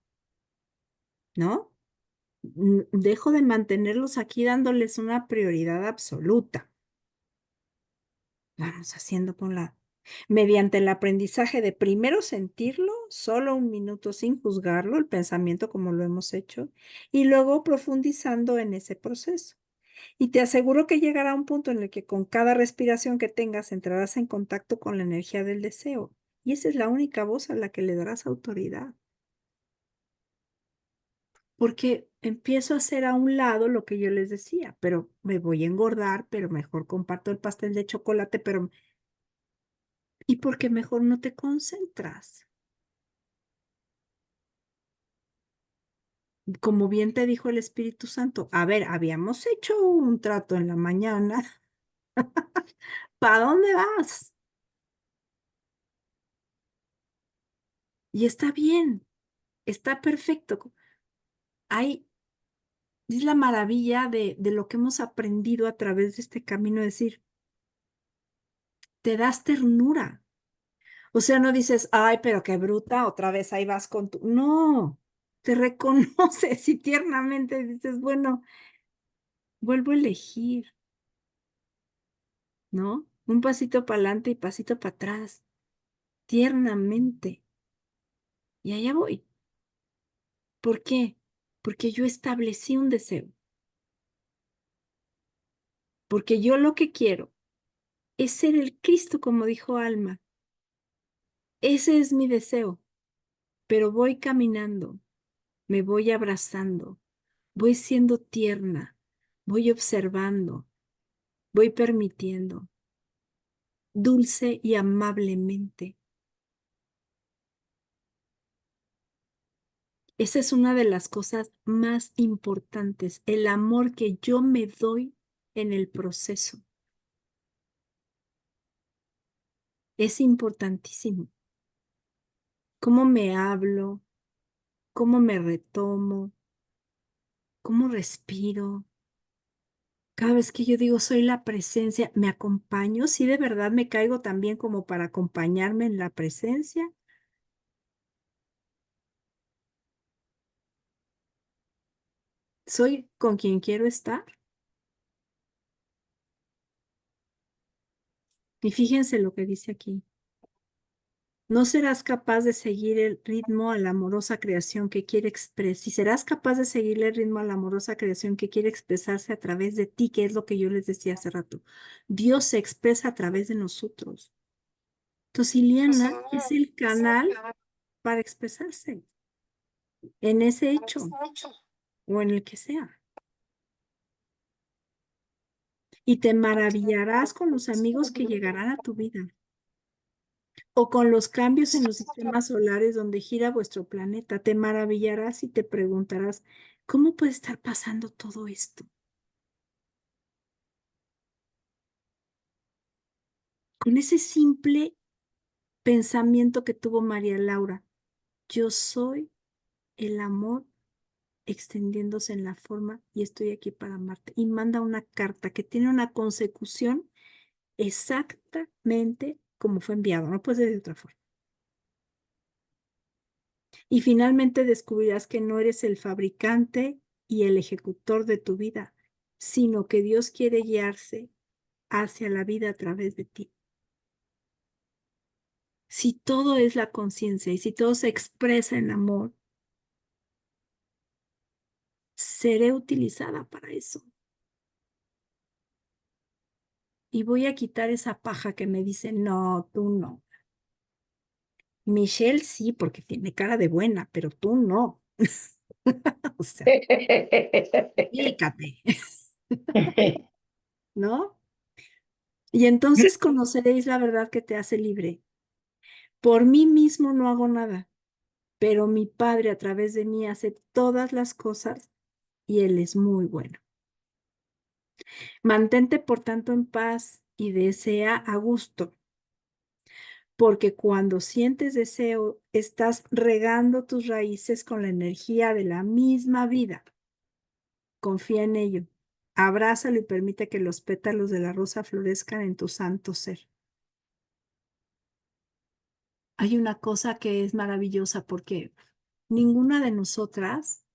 ¿no? Dejo de mantenerlos aquí dándoles una prioridad absoluta. Vamos haciendo por un lado. Mediante el aprendizaje de primero sentirlo, solo un minuto sin juzgarlo, el pensamiento como lo hemos hecho, y luego profundizando en ese proceso. Y te aseguro que llegará un punto en el que con cada respiración que tengas entrarás en contacto con la energía del deseo. Y esa es la única voz a la que le darás autoridad. Porque empiezo a hacer a un lado lo que yo les decía, pero me voy a engordar, pero mejor comparto el pastel de chocolate, pero... ¿Y porque mejor no te concentras? Como bien te dijo el Espíritu Santo, a ver, habíamos hecho un trato en la mañana. ¿Para dónde vas? Y está bien, está perfecto. Hay, es la maravilla de lo que hemos aprendido a través de este camino, es decir, te das ternura. O sea, no dices, ay, pero qué bruta, otra vez ahí vas con tu... No, te reconoces y tiernamente dices, bueno, vuelvo a elegir, ¿no? Un pasito para adelante y pasito para atrás, tiernamente. Y allá voy. ¿Por qué? Porque yo establecí un deseo. Porque yo lo que quiero es ser el Cristo, como dijo Alma. Ese es mi deseo. Pero voy caminando, me voy abrazando, voy siendo tierna, voy observando, voy permitiendo, dulce y amablemente. Esa es una de las cosas más importantes, el amor que yo me doy en el proceso. Es importantísimo. Cómo me hablo, cómo me retomo, cómo respiro. Cada vez que yo digo soy la presencia, ¿me acompaño? ¿Sí de verdad me caigo también como para acompañarme en la presencia? ¿Soy con quien quiero estar? Y fíjense lo que dice aquí. No serás capaz de seguir el ritmo a la amorosa creación que quiere expresar. Si serás capaz de seguirle el ritmo a la amorosa creación que quiere expresarse a través de ti, que es lo que yo les decía hace rato. Dios se expresa a través de nosotros. Entonces, Ileana es el canal para expresarse en ese hecho o en el que sea. Y te maravillarás con los amigos que llegarán a tu vida o con los cambios en los sistemas solares donde gira vuestro planeta. Te maravillarás y te preguntarás, ¿cómo puede estar pasando todo esto? con ese simple pensamiento que tuvo María Laura. Yo soy el amor extendiéndose en la forma y estoy aquí para amarte. Y manda una carta que tiene una consecución exactamente como fue enviado, no puede ser de otra forma. Y finalmente descubrirás que no eres el fabricante y el ejecutor de tu vida, sino que Dios quiere guiarse hacia la vida a través de ti. Si todo es la conciencia y si todo se expresa en amor, seré utilizada para eso. Y voy a quitar esa paja que me dice, no, tú no. Michelle sí, porque tiene cara de buena, pero tú no. O sea, fíjate, ¿no? Y entonces conoceréis la verdad que te hace libre. Por mí mismo no hago nada, pero mi Padre a través de mí hace todas las cosas y Él es muy bueno. Mantente por tanto en paz y desea a gusto, porque cuando sientes deseo, estás regando tus raíces con la energía de la misma vida. Confía en ello. Abrázalo y permite que los pétalos de la rosa florezcan en tu santo ser. Hay una cosa que es maravillosa porque ninguna de nosotras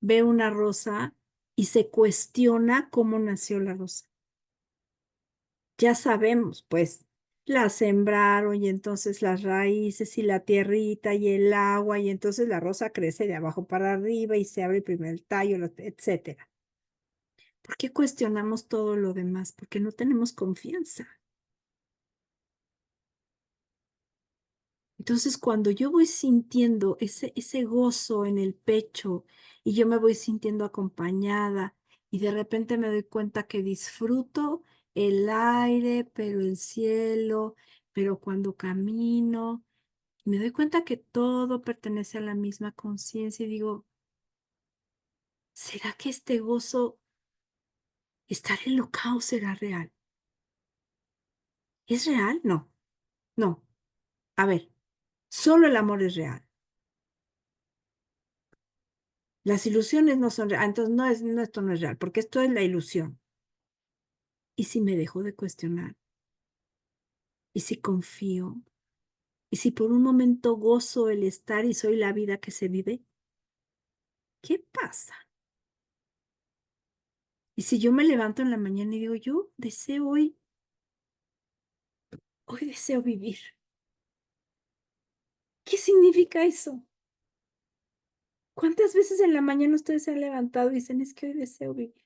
ve una rosa y se cuestiona cómo nació la rosa. Ya sabemos, pues, la sembraron y entonces las raíces y la tierrita y el agua y entonces la rosa crece de abajo para arriba y se abre el primer tallo, etcétera. ¿Por qué cuestionamos todo lo demás? Porque no tenemos confianza. Entonces, cuando yo voy sintiendo ese gozo en el pecho y yo me voy sintiendo acompañada y de repente me doy cuenta que disfruto el aire, pero el cielo, pero cuando camino, me doy cuenta que todo pertenece a la misma conciencia y digo, ¿será que este gozo, estar enlocado, será real? ¿Es real? No, no. A ver, solo el amor es real. Las ilusiones no son reales. Entonces, esto no es real, porque esto es la ilusión. ¿Y si me dejo de cuestionar? ¿Y si confío? ¿Y si por un momento gozo el estar y soy la vida que se vive? ¿Qué pasa? ¿Y si yo me levanto en la mañana y digo, yo deseo hoy deseo vivir? ¿Qué significa eso? ¿Cuántas veces en la mañana ustedes se han levantado y dicen, es que hoy deseo vivir?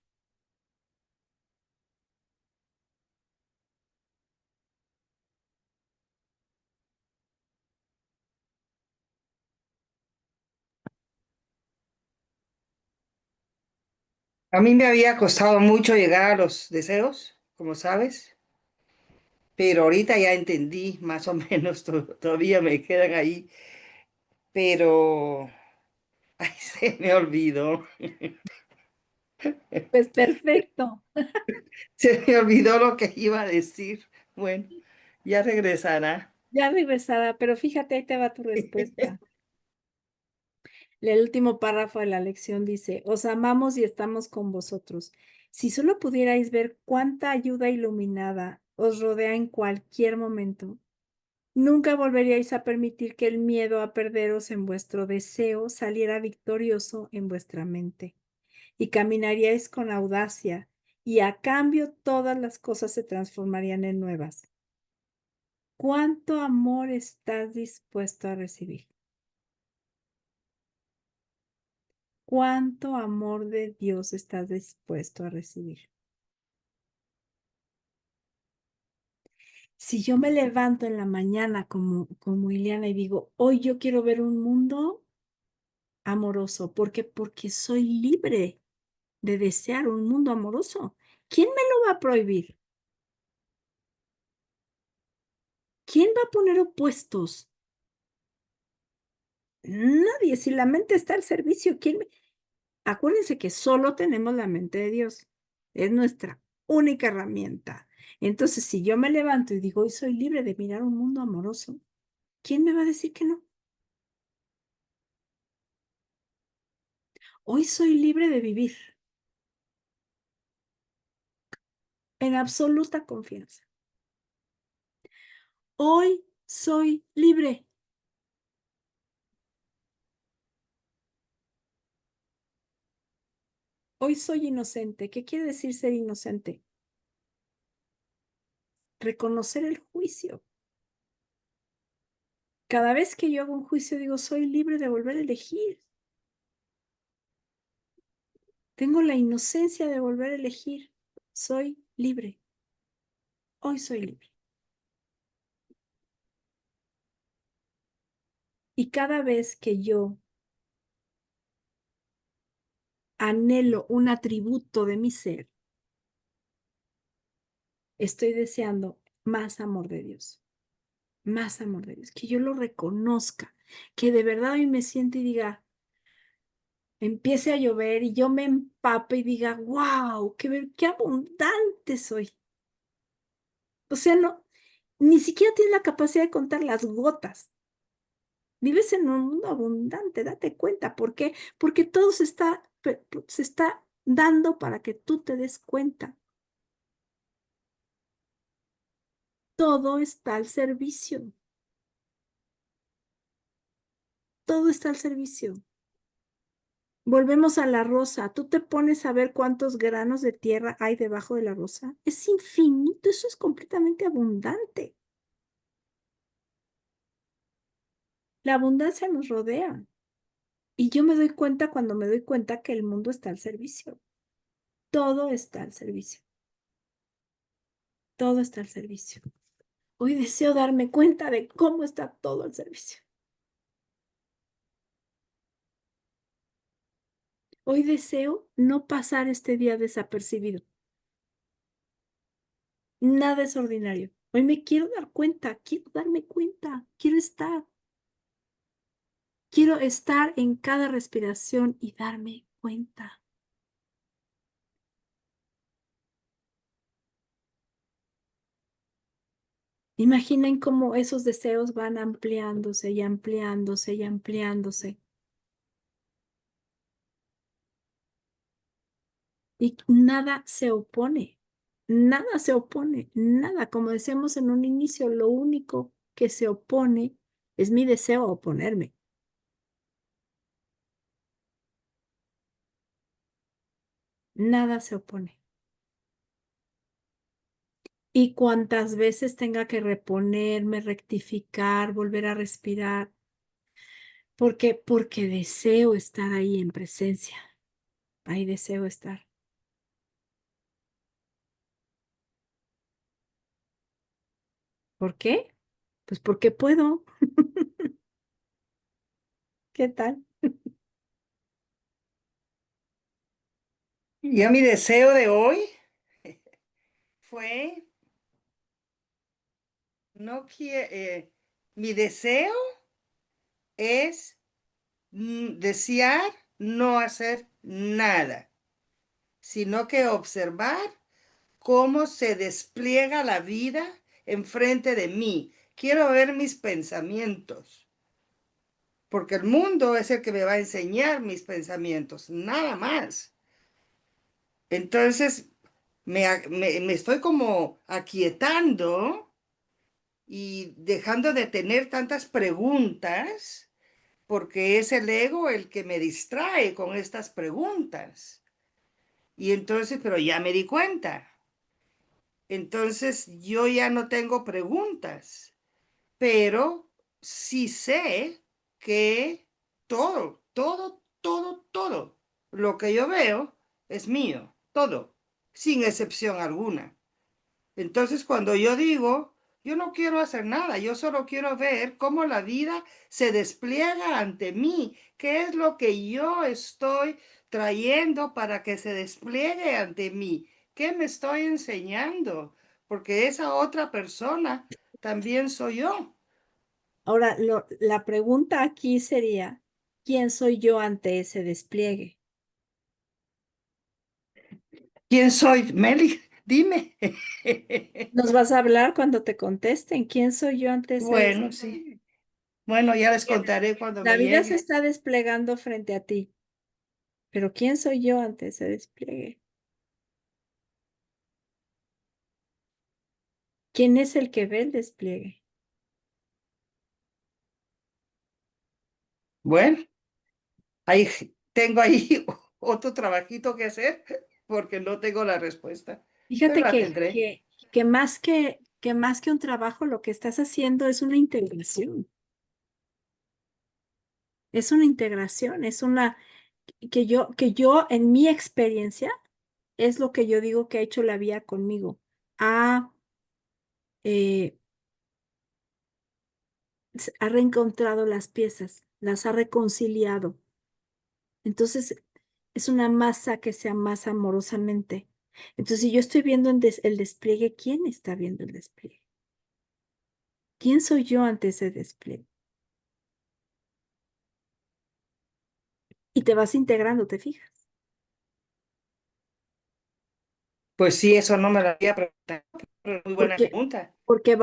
A mí me había costado mucho llegar a los deseos, como sabes, pero ahorita ya entendí, más o menos, todavía me quedan ahí, pero ay, se me olvidó, Pues perfecto. se me olvidó lo que iba a decir. Bueno, ya regresará. Ya regresada, pero fíjate, ahí te va tu respuesta. El último párrafo de la lección dice, os amamos y estamos con vosotros. Si solo pudierais ver cuánta ayuda iluminada os rodea en cualquier momento, nunca volveríais a permitir que el miedo a perderos en vuestro deseo saliera victorioso en vuestra mente y caminaríais con audacia y a cambio todas las cosas se transformarían en nuevas. ¿Cuánto amor estás dispuesto a recibir? ¿Cuánto amor de Dios estás dispuesto a recibir? Si yo me levanto en la mañana como Ileana y digo, hoy yo quiero ver un mundo amoroso, porque soy libre de desear un mundo amoroso. ¿Quién me lo va a prohibir? ¿Quién va a poner opuestos? Nadie. Si la mente está al servicio, Acuérdense que solo tenemos la mente de Dios. Es nuestra única herramienta. Entonces, si yo me levanto y digo, hoy soy libre de mirar un mundo amoroso, ¿quién me va a decir que no? Hoy soy libre de vivir en absoluta confianza. Hoy soy libre. Hoy soy inocente. ¿Qué quiere decir ser inocente? Reconocer el juicio. Cada vez que yo hago un juicio, digo, soy libre de volver a elegir. Tengo la inocencia de volver a elegir. Soy libre. Hoy soy libre. Y cada vez que yo anhelo un atributo de mi ser, estoy deseando más amor de Dios. Más amor de Dios. Que yo lo reconozca. Que de verdad hoy me siente y diga, empiece a llover y yo me empape y diga, wow, qué abundante soy. O sea, no, ni siquiera tienes la capacidad de contar las gotas. Vives en un mundo abundante, date cuenta. ¿Por qué? Porque todo se está dando para que tú te des cuenta. Todo está al servicio. Todo está al servicio. Volvemos a la rosa. Tú te pones a ver cuántos granos de tierra hay debajo de la rosa. Es infinito, eso es completamente abundante. La abundancia nos rodea. Y yo me doy cuenta cuando me doy cuenta que el mundo está al servicio. Todo está al servicio. Todo está al servicio. Hoy deseo darme cuenta de cómo está todo al servicio. Hoy deseo no pasar este día desapercibido. Nada es ordinario. Hoy me quiero dar cuenta, quiero darme cuenta, quiero estar. Quiero estar en cada respiración y darme cuenta. Imaginen cómo esos deseos van ampliándose y ampliándose y ampliándose. Y nada se opone, nada se opone, nada. Como decíamos en un inicio, lo único que se opone es mi deseo a oponerme. Nada se opone. Y cuantas veces tenga que reponerme, rectificar, volver a respirar, porque deseo estar ahí en presencia. Ahí deseo estar. ¿Por qué? Pues porque puedo. ¿Qué tal? Ya mi deseo de hoy fue, no quiero, mi deseo es desear no hacer nada, sino que observar cómo se despliega la vida enfrente de mí. Quiero ver mis pensamientos, porque el mundo es el que me va a enseñar mis pensamientos, nada más. Entonces, me estoy como aquietando y dejando de tener tantas preguntas, porque es el ego el que me distrae con estas preguntas. Y entonces, pero ya me di cuenta. Entonces, yo ya no tengo preguntas, pero sí sé que todo lo que yo veo es mío, todo, sin excepción alguna. Entonces, cuando yo digo, yo no quiero hacer nada, yo solo quiero ver cómo la vida se despliega ante mí, qué es lo que yo estoy trayendo para que se despliegue ante mí, qué me estoy enseñando, porque esa otra persona también soy yo. Ahora, la pregunta aquí sería, ¿quién soy yo ante ese despliegue? ¿Quién soy, Meli? Dime. Nos vas a hablar cuando te contesten. ¿Quién soy yo ante ese Bueno, despliegue? sí. Bueno, ya les Porque contaré cuando la me vida se llegue. está desplegando frente a ti, pero ¿quién soy yo ante ese despliegue? ¿Quién es el que ve el despliegue? Bueno, ahí tengo ahí otro trabajito que hacer porque no tengo la respuesta, pero Fíjate la que, tendré. que más que un trabajo, lo que estás haciendo es una integración. Es una integración, es una que yo en mi experiencia es lo que yo digo que ha hecho la vida conmigo. Ha, eh, ha reencontrado las piezas, las ha reconciliado. Entonces, es una masa que se amasa amorosamente. Entonces, si yo estoy viendo el despliegue, ¿quién está viendo el despliegue? ¿Quién soy yo ante ese despliegue? Y te vas integrando, ¿te fijas? Pues sí, eso no me lo había preguntado, pero muy buena Porque, pregunta. porque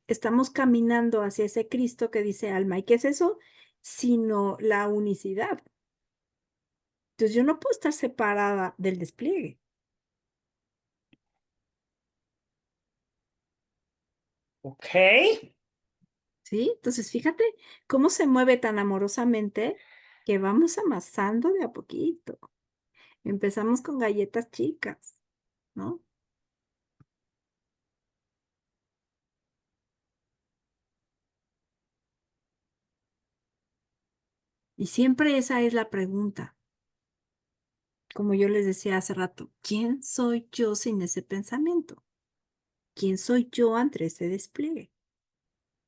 estamos caminando hacia ese Cristo que dice alma. ¿Y qué es eso? Sino la unicidad. Entonces, yo no puedo estar separada del despliegue. Ok. ¿Sí? Entonces, fíjate cómo se mueve tan amorosamente que vamos amasando de a poquito. Empezamos con galletas chicas, ¿no? Y siempre esa es la pregunta. Como yo les decía hace rato, ¿quién soy yo sin ese pensamiento? ¿Quién soy yo ante ese despliegue?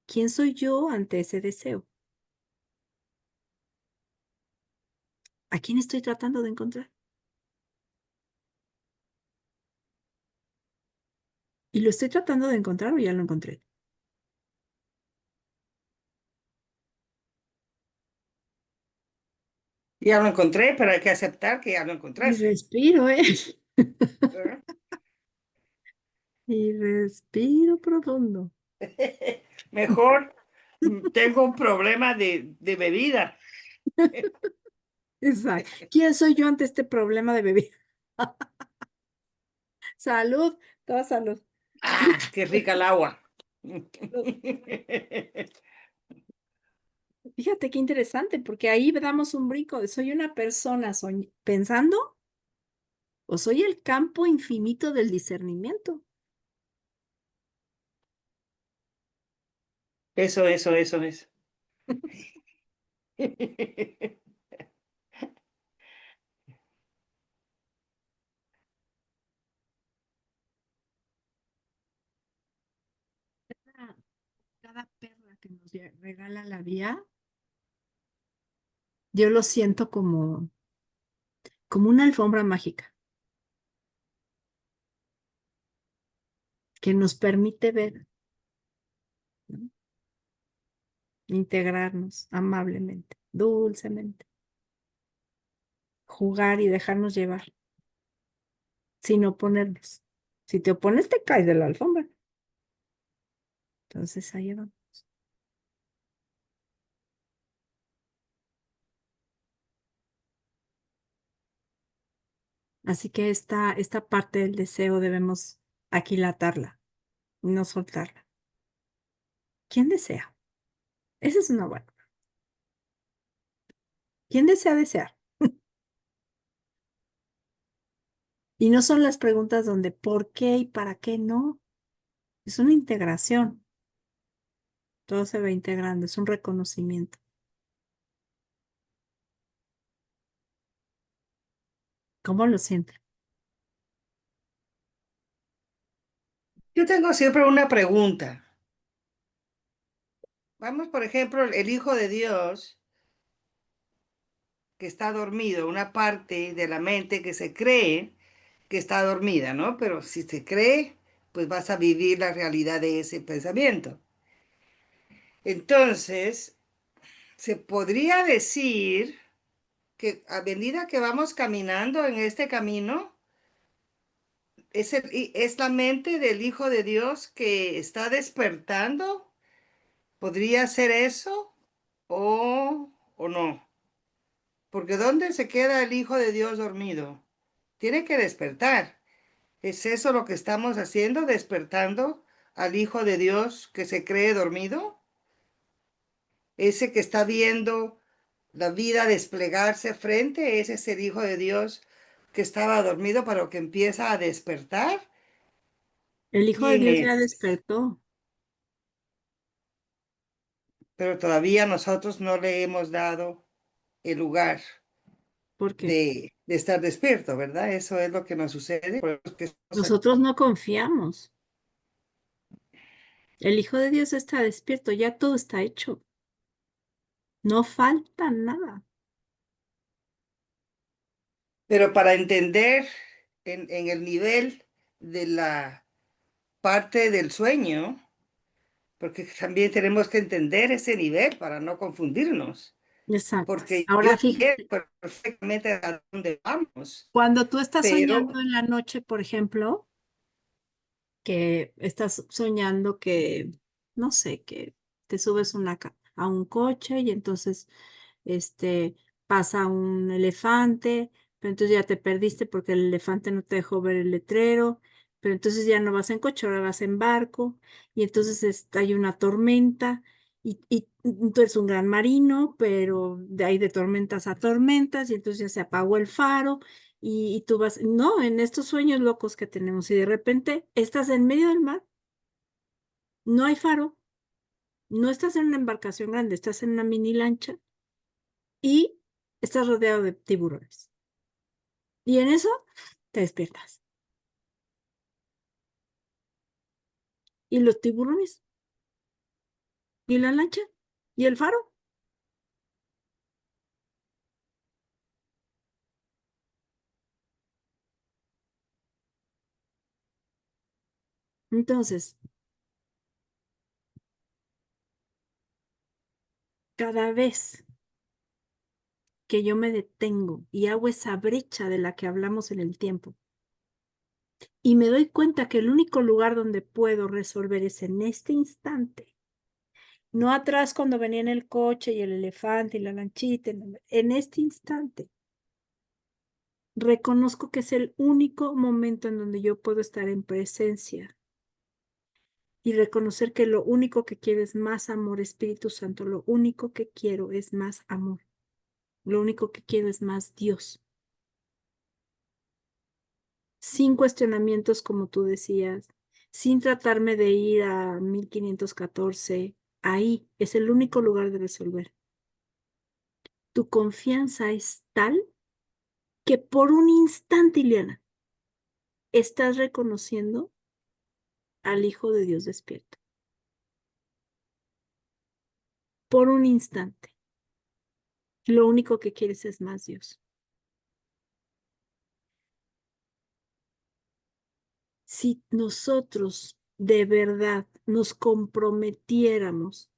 ¿Quién soy yo ante ese deseo? ¿A quién estoy tratando de encontrar? ¿Y lo estoy tratando de encontrar o ya lo encontré? Ya lo encontré, pero hay que aceptar que ya lo Y encontraste. respiro, ¿eh? ¿Verdad? Y respiro profundo. Mejor tengo un problema de bebida. Exacto. ¿Quién soy yo ante este problema de bebida? Salud, toda salud. ¡Ah, qué rica el agua! Fíjate qué interesante, porque ahí damos un brinco de soy una persona pensando o soy el campo infinito del discernimiento. Eso es. Cada, cada perla que nos regala la vida, yo lo siento como una alfombra mágica que nos permite ver, ¿no? Integrarnos amablemente, dulcemente, jugar y dejarnos llevar, sin oponernos. Si te opones, te caes de la alfombra. Entonces ahí vamos. Así que esta parte del deseo debemos aquilatarla, no soltarla. ¿Quién desea? Esa es una buena. ¿Quién desea desear? Y no son las preguntas donde ¿por qué y para qué no? Es una integración. Todo se va integrando, es un reconocimiento. ¿Cómo lo sienten? Yo tengo siempre una pregunta. Vamos, por ejemplo, el Hijo de Dios que está dormido, una parte de la mente que se cree que está dormida, ¿no? Pero si se cree, pues vas a vivir la realidad de ese pensamiento. Entonces, se podría decir que a medida que vamos caminando en este camino, es la mente del Hijo de Dios que está despertando. ¿Podría ser eso o no? Porque ¿dónde se queda el Hijo de Dios dormido? Tiene que despertar. ¿Es eso lo que estamos haciendo? ¿Despertando al Hijo de Dios que se cree dormido? Ese que está viendo la vida desplegarse frente, ese es el Hijo de Dios que estaba dormido, pero que empieza a despertar. El Hijo de ¿Quién Dios ya es? despertó. Pero todavía nosotros no le hemos dado el lugar ¿Por qué? de estar despierto, ¿verdad? Eso es lo que nos sucede. Por eso es que estamos aquí. Nosotros no confiamos. El Hijo de Dios está despierto, ya todo está hecho. No falta nada. Pero para entender en el nivel de la parte del sueño, porque también tenemos que entender ese nivel para no confundirnos, Exacto. porque yo Ahora entiendo fíjate, perfectamente a dónde vamos, cuando tú estás pero soñando en la noche, por ejemplo, que estás soñando que, no sé, que te subes a un coche y entonces pasa un elefante, pero entonces ya te perdiste porque el elefante no te dejó ver el letrero, pero entonces ya no vas en coche, ahora vas en barco, y entonces hay una tormenta, y tú eres un gran marino, pero de ahí de tormentas a tormentas, y entonces ya se apagó el faro, y tú vas, no, en estos sueños locos que tenemos, y de repente estás en medio del mar, no hay faro, no estás en una embarcación grande, estás en una mini lancha, y estás rodeado de tiburones. Y en eso te despiertas. ¿Y los tiburones? ¿Y la lancha? ¿Y el faro? Entonces, cada vez que yo me detengo y hago esa brecha de la que hablamos en el tiempo, y me doy cuenta que el único lugar donde puedo resolver es en este instante, no atrás cuando venía en el coche y el elefante y la lanchita, en este instante, reconozco que es el único momento en donde yo puedo estar en presencia y reconocer que lo único que quiero es más amor, Espíritu Santo, lo único que quiero es más amor, lo único que quiero es más Dios. Sin cuestionamientos, como tú decías, sin tratarme de ir a 1514, ahí es el único lugar de resolver. Tu confianza es tal que por un instante, Ileana, estás reconociendo al Hijo de Dios despierto. Por un instante. Lo único que quieres es más Dios. Si nosotros de verdad nos comprometiéramos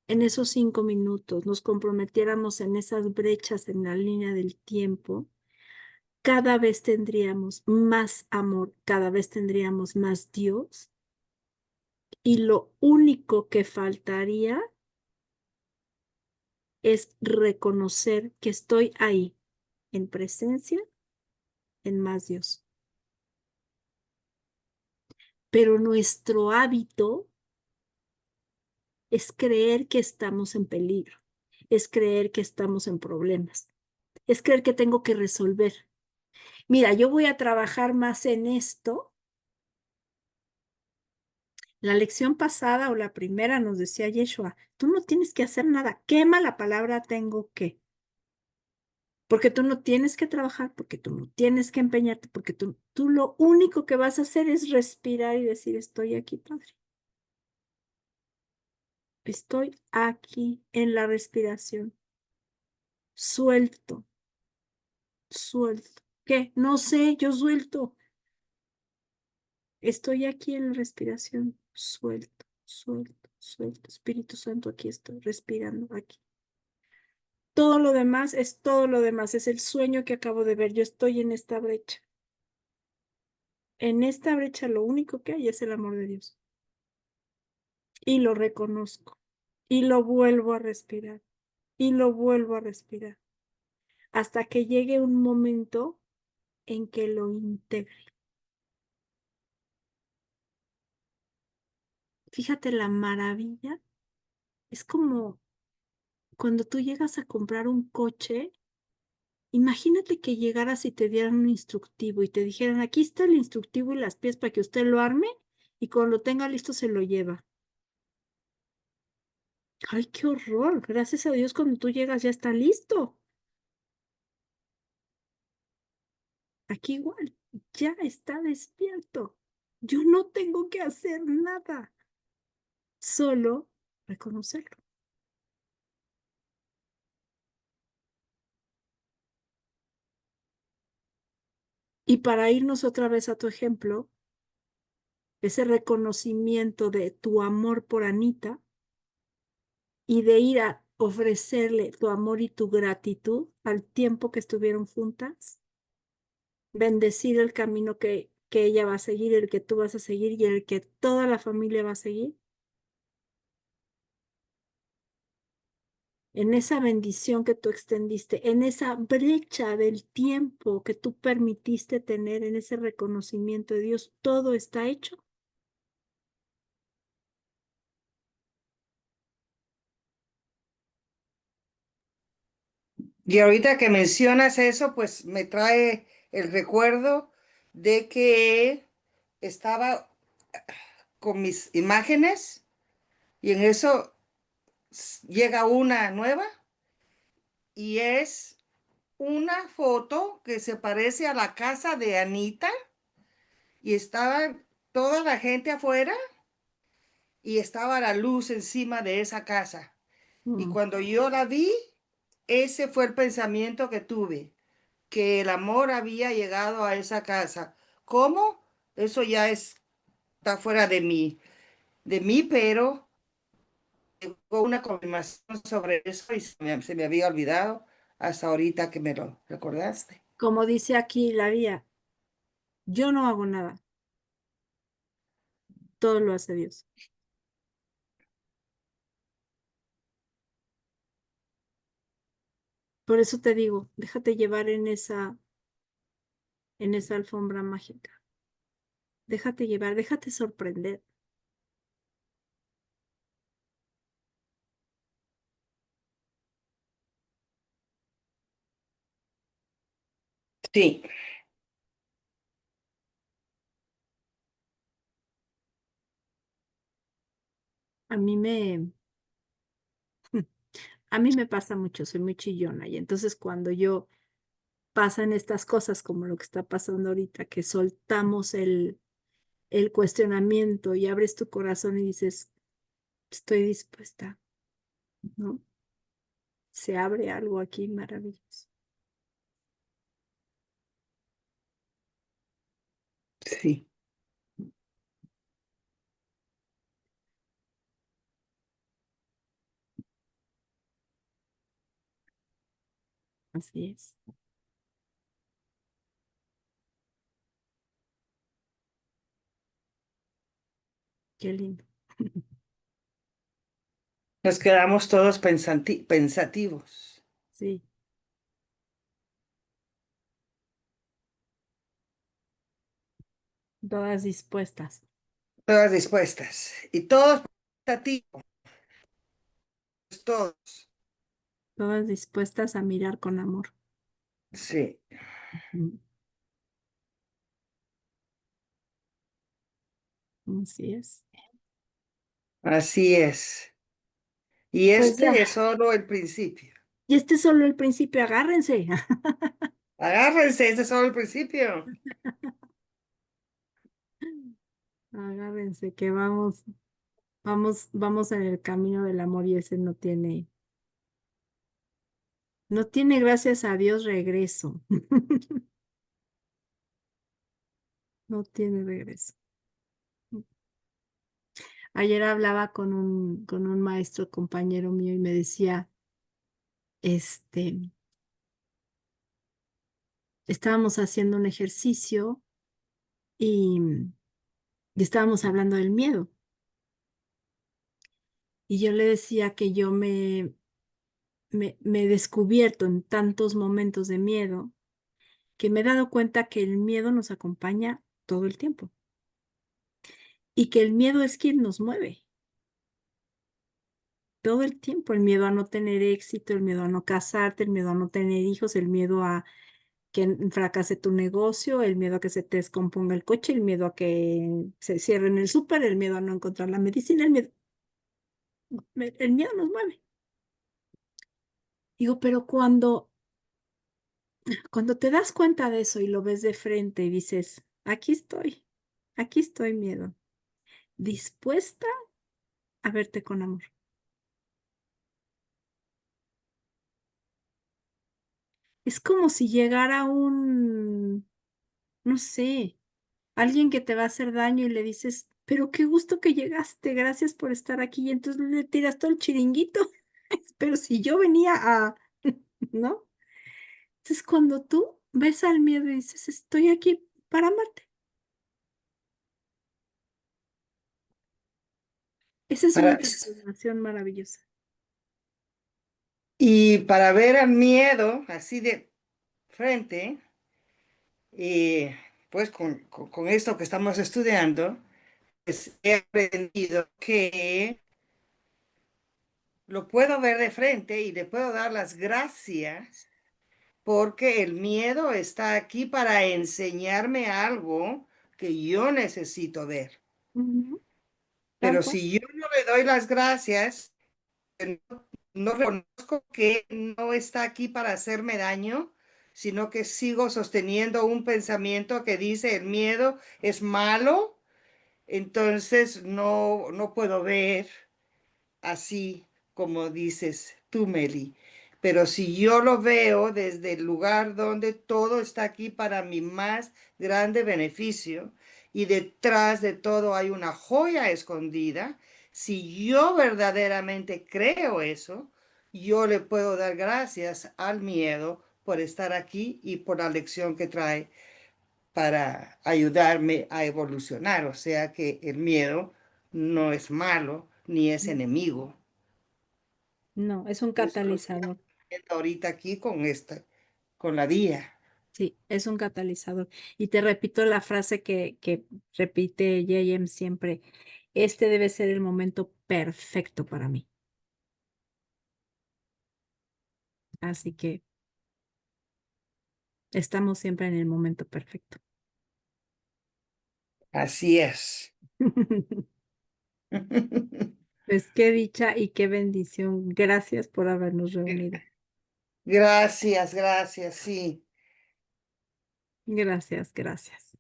en esos 5 minutos, nos comprometiéramos en esas brechas en la línea del tiempo, cada vez tendríamos más amor, cada vez tendríamos más Dios, y lo único que faltaría es reconocer que estoy ahí, en presencia, en más Dios. Pero nuestro hábito es creer que estamos en peligro, es creer que estamos en problemas, es creer que tengo que resolver. Mira, yo voy a trabajar más en esto. La lección pasada o la primera nos decía Yeshua, tú no tienes que hacer nada, quema la palabra tengo que, porque tú no tienes que trabajar, porque tú no tienes que empeñarte, porque tú lo único que vas a hacer es respirar y decir, estoy aquí, Padre. Estoy aquí en la respiración. Suelto, suelto. ¿Qué? No sé, yo suelto. Estoy aquí en la respiración. Suelto, suelto, suelto. Espíritu Santo, aquí estoy respirando aquí. Todo lo demás es todo lo demás. Es el sueño que acabo de ver. Yo estoy en esta brecha. En esta brecha lo único que hay es el amor de Dios. Y lo reconozco. Y lo vuelvo a respirar. Y lo vuelvo a respirar. Hasta que llegue un momento en que lo integre. Fíjate la maravilla. Es como cuando tú llegas a comprar un coche. Imagínate que llegaras y te dieran un instructivo y te dijeran, aquí está el instructivo y las piezas para que usted lo arme y cuando lo tenga listo se lo lleva. Ay, qué horror. Gracias a Dios cuando tú llegas ya está listo. Aquí igual, ya está despierto. Yo no tengo que hacer nada, solo reconocerlo. Y para irnos otra vez a tu ejemplo, ese reconocimiento de tu amor por Anita y de ir a ofrecerle tu amor y tu gratitud al tiempo que estuvieron juntas, bendecir el camino que ella va a seguir, el que tú vas a seguir y el que toda la familia va a seguir. En esa bendición que tú extendiste, en esa brecha del tiempo que tú permitiste tener, en ese reconocimiento de Dios, todo está hecho. Y ahorita que mencionas eso, pues me trae el recuerdo de que estaba con mis imágenes y en eso llega una nueva y es una foto que se parece a la casa de Anita y estaba toda la gente afuera y estaba la luz encima de esa casa. Y cuando yo la vi, ese fue el pensamiento que tuve, que el amor había llegado a esa casa. ¿Cómo? Eso ya está fuera de mí, pero llegó una confirmación sobre eso y se me había olvidado hasta ahorita que me lo recordaste. Como dice aquí la vía, yo no hago nada, todo lo hace Dios. Por eso te digo, déjate llevar en esa alfombra mágica. Déjate llevar, déjate sorprender. Sí, A mí me, a mí me pasa mucho, soy muy chillona y entonces cuando yo pasan estas cosas como lo que está pasando ahorita, que soltamos el cuestionamiento y abres tu corazón y dices, estoy dispuesta, ¿no? Se abre algo aquí maravilloso. sí. Así es. Qué lindo. Nos quedamos todos pensativos. Sí, todas dispuestas, Todas dispuestas. Y todos pensativos, todos. todas dispuestas a mirar con amor. Sí, Ujú. Así es. así es. Y Pues ya, este es solo el principio. y este es solo el principio, agárrense. Agárrense, este es solo el principio. Agárrense que vamos en el camino del amor y ese no tiene, gracias a Dios, regreso. No tiene regreso. Ayer hablaba con un maestro compañero mío y me decía, este, estábamos haciendo un ejercicio y estábamos hablando del miedo. Y yo le decía que yo me he descubierto en tantos momentos de miedo que me he dado cuenta que el miedo nos acompaña todo el tiempo y que el miedo es quien nos mueve todo el tiempo. El miedo a no tener éxito, el miedo a no casarte, el miedo a no tener hijos, el miedo a que fracase tu negocio, el miedo a que se te descomponga el coche, el miedo a que se cierre en el súper, el miedo a no encontrar la medicina, el miedo nos mueve. Digo, pero cuando te das cuenta de eso y lo ves de frente y dices, aquí estoy, miedo, dispuesta a verte con amor. Es como si llegara no sé, alguien que te va a hacer daño y le dices, pero qué gusto que llegaste, gracias por estar aquí. Y entonces le tiras todo el chiringuito. Pero si yo venía ¿no? Entonces cuando tú ves al miedo y dices, estoy aquí para amarte. Esa es una Para, transformación maravillosa. y para ver al miedo así de frente, pues con esto que estamos estudiando, pues he aprendido que lo puedo ver de frente y le puedo dar las gracias porque el miedo está aquí para enseñarme algo que yo necesito ver. Ujú, tal Pero cual. si yo no le doy las gracias, no reconozco que no está aquí para hacerme daño, sino que sigo sosteniendo un pensamiento que dice el miedo es malo, entonces no puedo ver así como dices tú, Meli. Pero si yo lo veo desde el lugar donde todo está aquí para mi más grande beneficio y detrás de todo hay una joya escondida, si yo verdaderamente creo eso, yo le puedo dar gracias al miedo por estar aquí y por la lección que trae para ayudarme a evolucionar. O sea que el miedo no es malo ni es enemigo. No, es un Eso lo estoy catalizador. aprendiendo ahorita aquí con la vía. Sí, es un catalizador. Y te repito la frase que repite J.M. siempre. Este debe ser el momento perfecto para mí. Así que estamos siempre en el momento perfecto. Así es. Pues qué dicha y qué bendición. Gracias por habernos reunido. Gracias, gracias, sí. Gracias, gracias.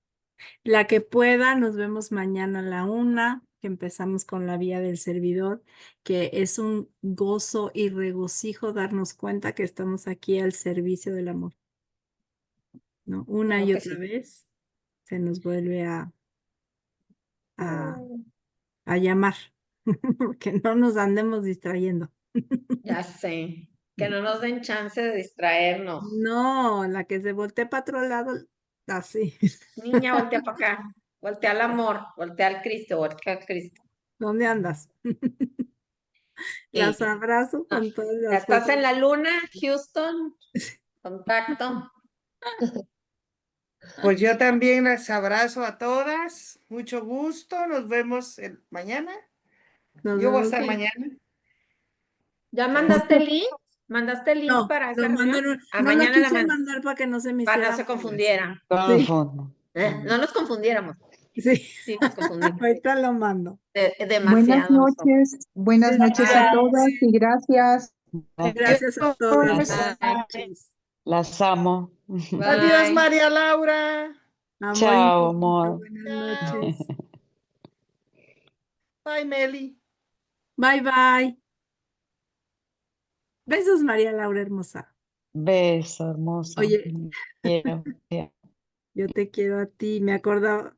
La que pueda, nos vemos mañana a la 1, que empezamos con la vía del servidor, que es un gozo y regocijo darnos cuenta que estamos aquí al servicio del amor, ¿no? Una Claro y que otra sí. vez se nos vuelve a, a llamar, que no nos andemos distrayendo. Ya sé, que no nos den chance de distraernos. No, la que se voltee para otro lado, así. Niña, voltea para acá, voltea al amor, voltea al Cristo, voltea al Cristo. ¿Dónde andas? Las Sí. abrazo Ah, con todas ¿ya las estás fuerzas. en la luna, Houston? Contacto. Pues yo también las abrazo a todas. Mucho gusto. Nos vemos mañana. Nos Yo voy a vemos. estar mañana. ¿Ya mandaste Muchas el link? ¿Mandaste el link No, para esa lo reunión? mando A no lo mañana quise mandar para que no se me para no hiciera se bolas. confundieran. Sí, confundo. No nos confundiéramos. sí. Sí, nos confundimos. Ahorita lo mando. Demasiado nosotros. Buenas noches a todas y gracias. Gracias a todos. Adiós. Buenas noches. Las amo. Adiós, Bye. María Laura. Amor Chao, infinito. amor. Buenas Chao. noches. Bye, Meli. Bye, bye. Besos, María Laura hermosa. Beso, hermosa. Oye, Quiero. yo te quiero a ti. Me acordaba,